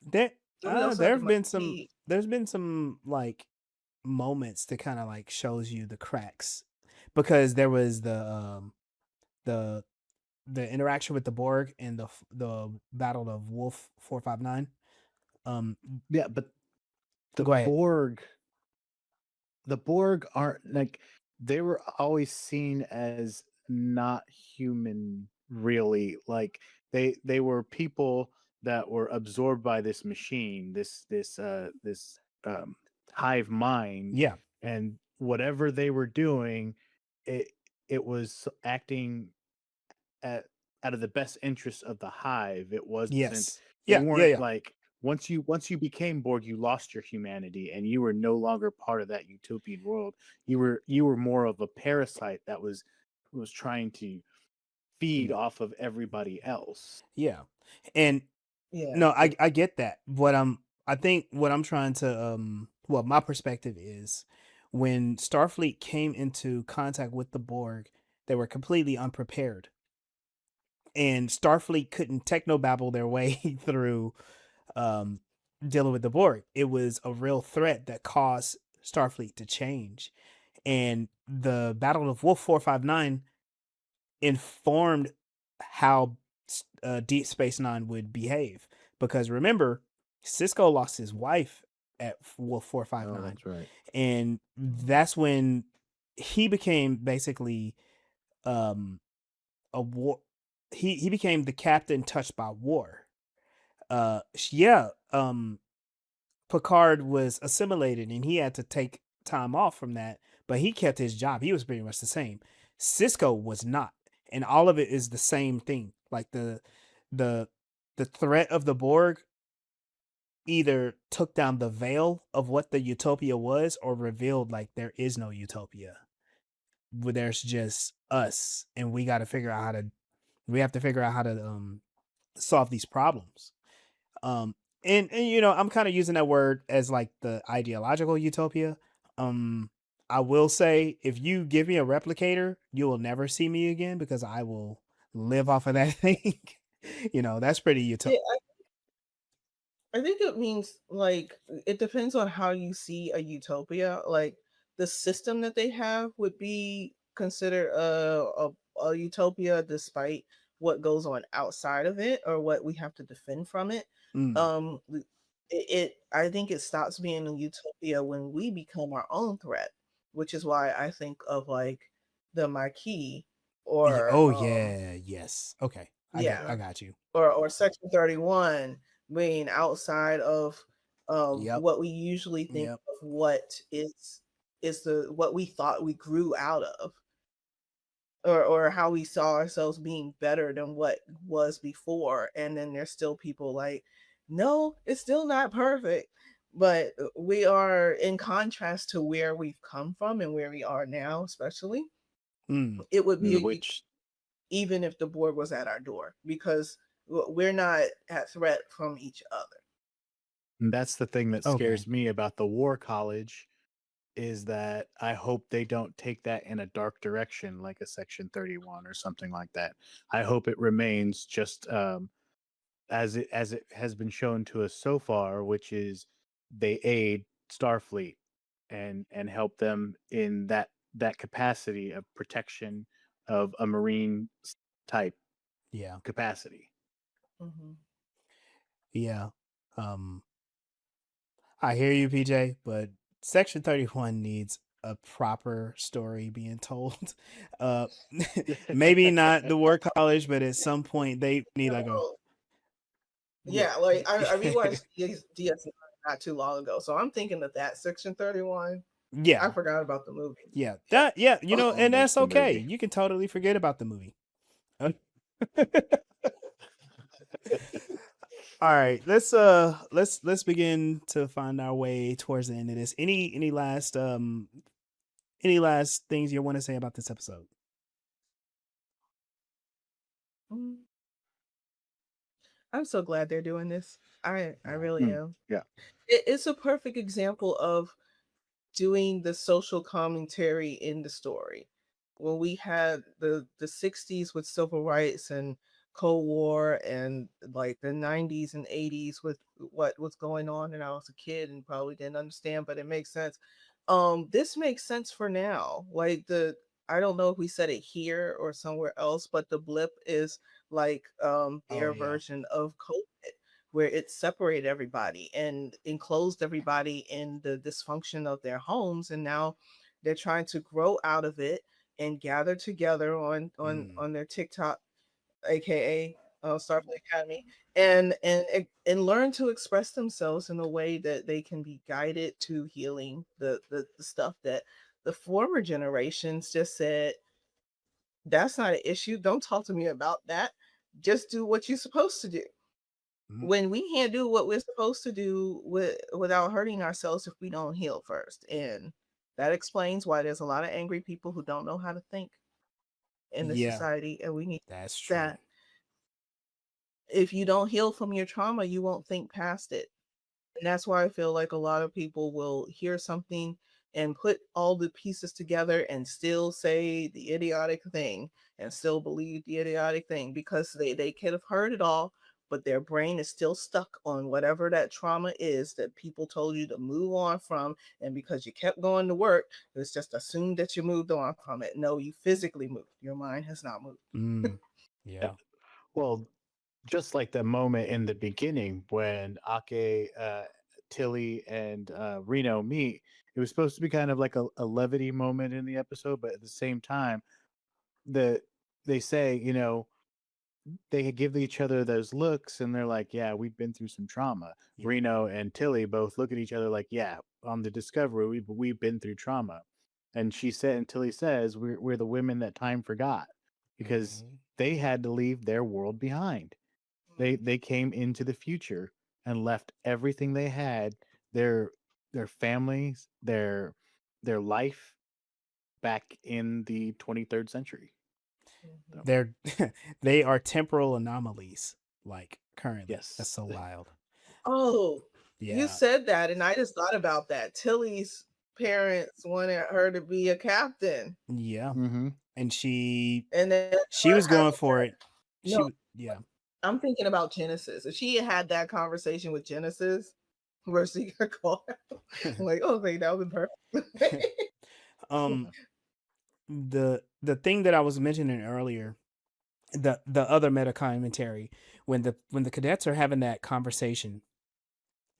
there And we also had there the have been some Maquis. there's been some like moments that kind of like shows you the cracks because there was the the interaction with the Borg and the Battle of Wolf 459. Um, Yeah, but the go ahead. Borg, the Borg aren't like they were always seen as not human really. Like they were people that were absorbed by this machine, this hive mind, Yeah. and whatever they were doing, it it was acting at, out of the best interest of the hive. It wasn't. Yes. They Yeah. Yeah. weren't Yeah. like once you became Borg, you lost your humanity, and you were no longer part of that utopian world. You were more of a parasite that was trying to feed off of everybody else. Yeah. And Yeah. no, I get that. I think what I'm trying to well, my perspective is when Starfleet came into contact with the Borg, they were completely unprepared. And Starfleet couldn't technobabble their way through um dealing with the Borg. It was a real threat that caused Starfleet to change. And the Battle of Wolf 459 informed how Deep Space Nine would behave. Because remember, Cisco lost his wife at Wolf Oh, 459, that's right. and that's when he became basically um, a war. He became the captain touched by war. Yeah, Picard was assimilated and he had to take time off from that, but he kept his job. He was pretty much the same. Cisco was not. And all of it is the same thing. Like the the threat of the Borg either took down the veil of what the utopia was or revealed like there is no utopia. Where there's just us and we have to figure out how to solve these problems. Um, and I'm kind of using that word as like the ideological utopia. Um, I will say if you give me a replicator, you will never see me again because I will live off of that thing. That's pretty Yeah, utopia. I think it means like it depends on how you see a utopia. Like the system that they have would be considered a utopia despite what goes on outside of it or what we have to defend from it. Mm. Um it I think it stops being a utopia when we become our own threat, which is why I think of like the Maquis or Oh yeah, yes. Okay, I yeah, got you. or Section 31 being outside of Yep, what we usually think yep. of what is the what we thought we grew out of or how we saw ourselves being better than what was before, and then there's still people like no, it's still not perfect, but we are in contrast to where we've come from and where we are now. Especially Mm. it would be a Which even if the board was at our door because we're not at threat from each other. that's the thing that Okay. scares me about the War College is that I hope they don't take that in a dark direction like a Section 31 or something like that. I hope it remains just as it has been shown to us so far, which is they aid Starfleet and help them in that capacity of protection of a marine type Yeah. capacity. Mhm. Yeah. Um, I hear you, PJ, but Section 31 needs a proper story being told. Uh, maybe not the War College, but at some point they need like a Well, yeah, yeah, like I rewatched DS not too long ago, so I'm thinking of that Section 31. I yeah, forgot about the movie. yeah. That yeah, you know, Oh, and there's that's the okay. movie. You can totally forget about the movie. All right, let's begin to find our way towards the end of this. Any last things you want to say about this episode? Mm, I'm so glad they're doing this. I Yeah. really am. Yeah. It's a perfect example of doing the social commentary in the story. When we had the 60s with civil rights and Cold War, and like the 90s and 80s with what was going on, and I was a kid and probably didn't understand, but it makes sense. This makes sense for now. Like the I don't know if we said it here or somewhere else, but the blip is like Oh their yeah. version of COVID, where it separated everybody and enclosed everybody in the dysfunction of their homes, and now they're trying to grow out of it and gather together Mm. on their TikTok, aka Starfleet Academy, and learn to express themselves in a way that they can be guided to healing the stuff that the former generations just said, that's not an issue, don't talk to me about that, just do what you're supposed to do. Mm. When we can't do what we're supposed to do without hurting ourselves if we don't heal first. And that explains why there's a lot of angry people who don't know how to think in this Yeah, society. And we need that's true. that. If you don't heal from your trauma, you won't think past it. And that's why I feel like a lot of people will hear something and put all the pieces together and still say the idiotic thing and still believe the idiotic thing, because they could have heard it all, but their brain is still stuck on whatever that trauma is that people told you to move on from. And because you kept going to work, it's just assumed that you moved on from it. No, you physically moved. Your mind has not moved. Mm. Yeah. Yeah. Well, just like the moment in the beginning when Ake, Tilly, and Reno meet, it was supposed to be kind of like a levity moment in the episode, but at the same time, the they say, they give each other those looks, and they're like, "Yeah, we've been through some trauma." Yep. Reno and Tilly both look at each other like, "Yeah, on the Discovery, we've been through trauma." And she said, and Tilly says, "We're the women that time forgot," because Mhm. they had to leave their world behind. They came into the future and left everything they had, their their families, their life, back in the 23rd century. Mhm. So They're they are temporal anomalies, like currently. That's yes. so wild. Oh, you Yeah. said that, and I just thought about that. Tilly's parents wanted her to be a captain, Yeah. Mm-hmm. And she and then she was her going having for it. no. Yeah. I'm thinking about Genesis. If she had that conversation with Genesis, where she could call, I'm like, oh, okay, that would be perfect. um the thing that I was mentioning earlier, the other meta commentary, when the cadets are having that conversation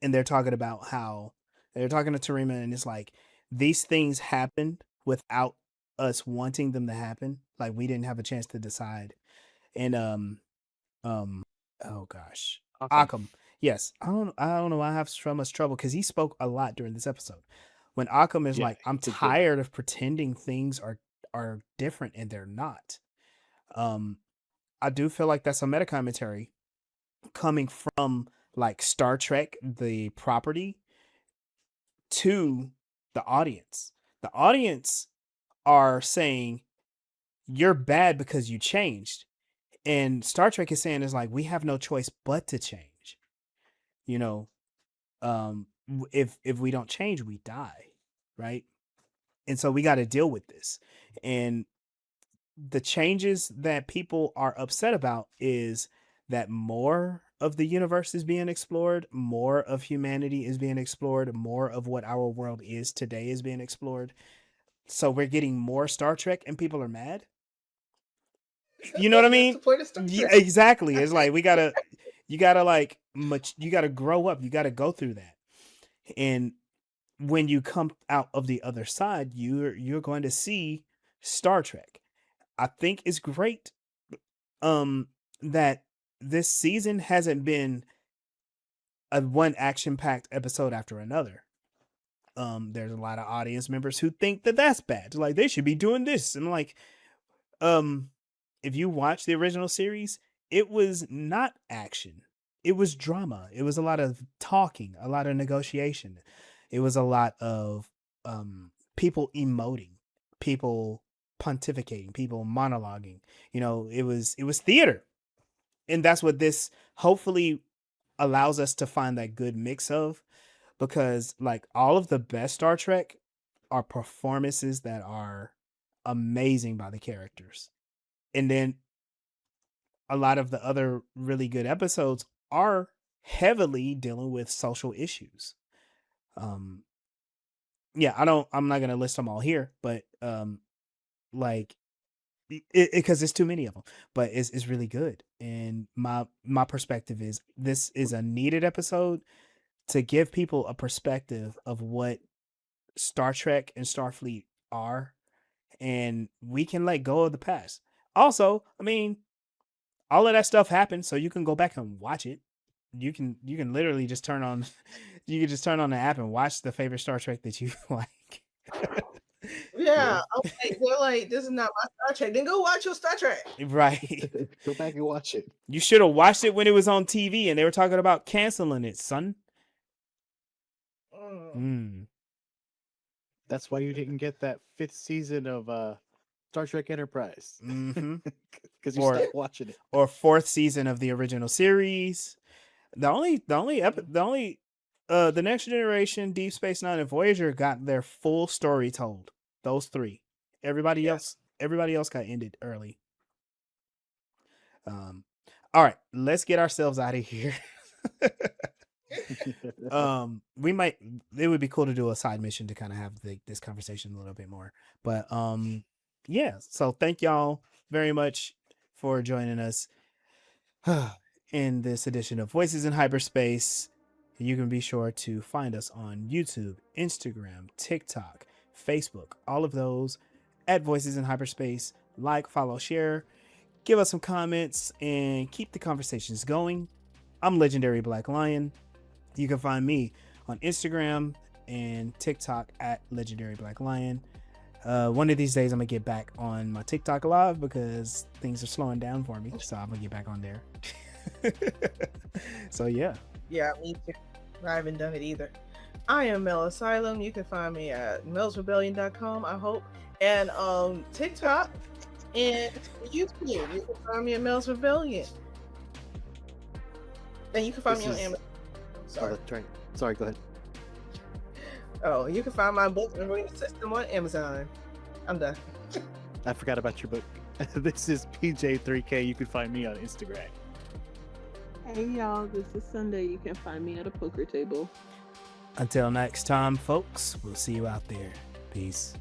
and they're talking about how they're talking to Tarima, and it's like these things happened without us wanting them to happen. Like we didn't have a chance to decide. And um oh gosh. Awesome. Akam. Yes. I don't know why I have so much trouble because he spoke a lot during this episode. When Akam is Yeah, like, I'm he did. tired of pretending things are different and they're not. Um I do feel like that's a meta commentary coming from like Star Trek, the property, to the audience. The audience are saying you're bad because you changed. And Star Trek is saying is like we have no choice but to change. You know, if we don't change, we die, right? And so we got to deal with this. And the changes that people are upset about is that more of the universe is being explored, more of humanity is being explored, more of what our world is today is being explored. So we're getting more Star Trek and people are mad. You know what I That's the mean? point of Star Yeah, Trek. exactly. It's like you gotta like you gotta grow up. You gotta go through that. And when you come out of the other side, you're going to see Star Trek. I think it's great that this season hasn't been a one action-packed episode after another. There's a lot of audience members who think that that's bad. Like they should be doing this. And like if you watch the original series, it was not action. It was drama. It was a lot of talking, a lot of negotiation. It was a lot of people emoting, people pontificating, people monologuing. You know, it was theater. And that's what this hopefully allows us to find that good mix of, because like all of the best Star Trek are performances that are amazing by the characters. And then a lot of the other really good episodes are heavily dealing with social issues. Yeah, I'm not going to list them all here, but like because it's too many of them, but it's really good. And my perspective is this is a needed episode to give people a perspective of what Star Trek and Starfleet are, and we can let go of the past. Also, I mean, all of that stuff happened, so you can go back and watch it. You can literally just turn on you can just turn on the app and watch the favorite Star Trek that you like. Yeah. Okay. They're like, this is not my Star Trek. Then go watch your Star Trek. Right. Go back and watch it. You should have watched it when it was on TV and they were talking about canceling it, son. That's why you didn't get that 5th season of Star Trek Enterprise. Mm-hmm. Because you stopped watching it. Or 4th season of the original series. The Next Generation, Deep Space Nine, and Voyager got their full story told. Those 3. Everybody else got ended early. All right, let's get ourselves out of here. It would be cool to do a side mission to kind of have this conversation a little bit more. But yeah, so thank y'all very much for joining us in this edition of Voices in Hyperspace. You can be sure to find us on YouTube, Instagram, TikTok, Facebook, all of those at Voices in Hyperspace. Like, follow, share, give us some comments, and keep the conversations going. I'm Legendary Black Lion. You can find me on Instagram and TikTok at Legendary Black Lion. One of these days I'm gonna get back on my TikTok live because things are slowing down for me, so I'm gonna get back on there. So yeah, Me too. I haven't done it either. I am Mel Asylum. You can find me at melsrebellion.com, I hope, and TikTok and YouTube. You can find me at Mel's Rebellion, and you can find me on Amazon. Sorry. Sorry, go ahead. Oh, you can find my book and reading system on Amazon. I'm done. I forgot about your book. This is PJ3K. You can find me on Instagram. Hey y'all, this is Sunday. You can find me at a poker table. Until next time, folks, we'll see you out there. Peace.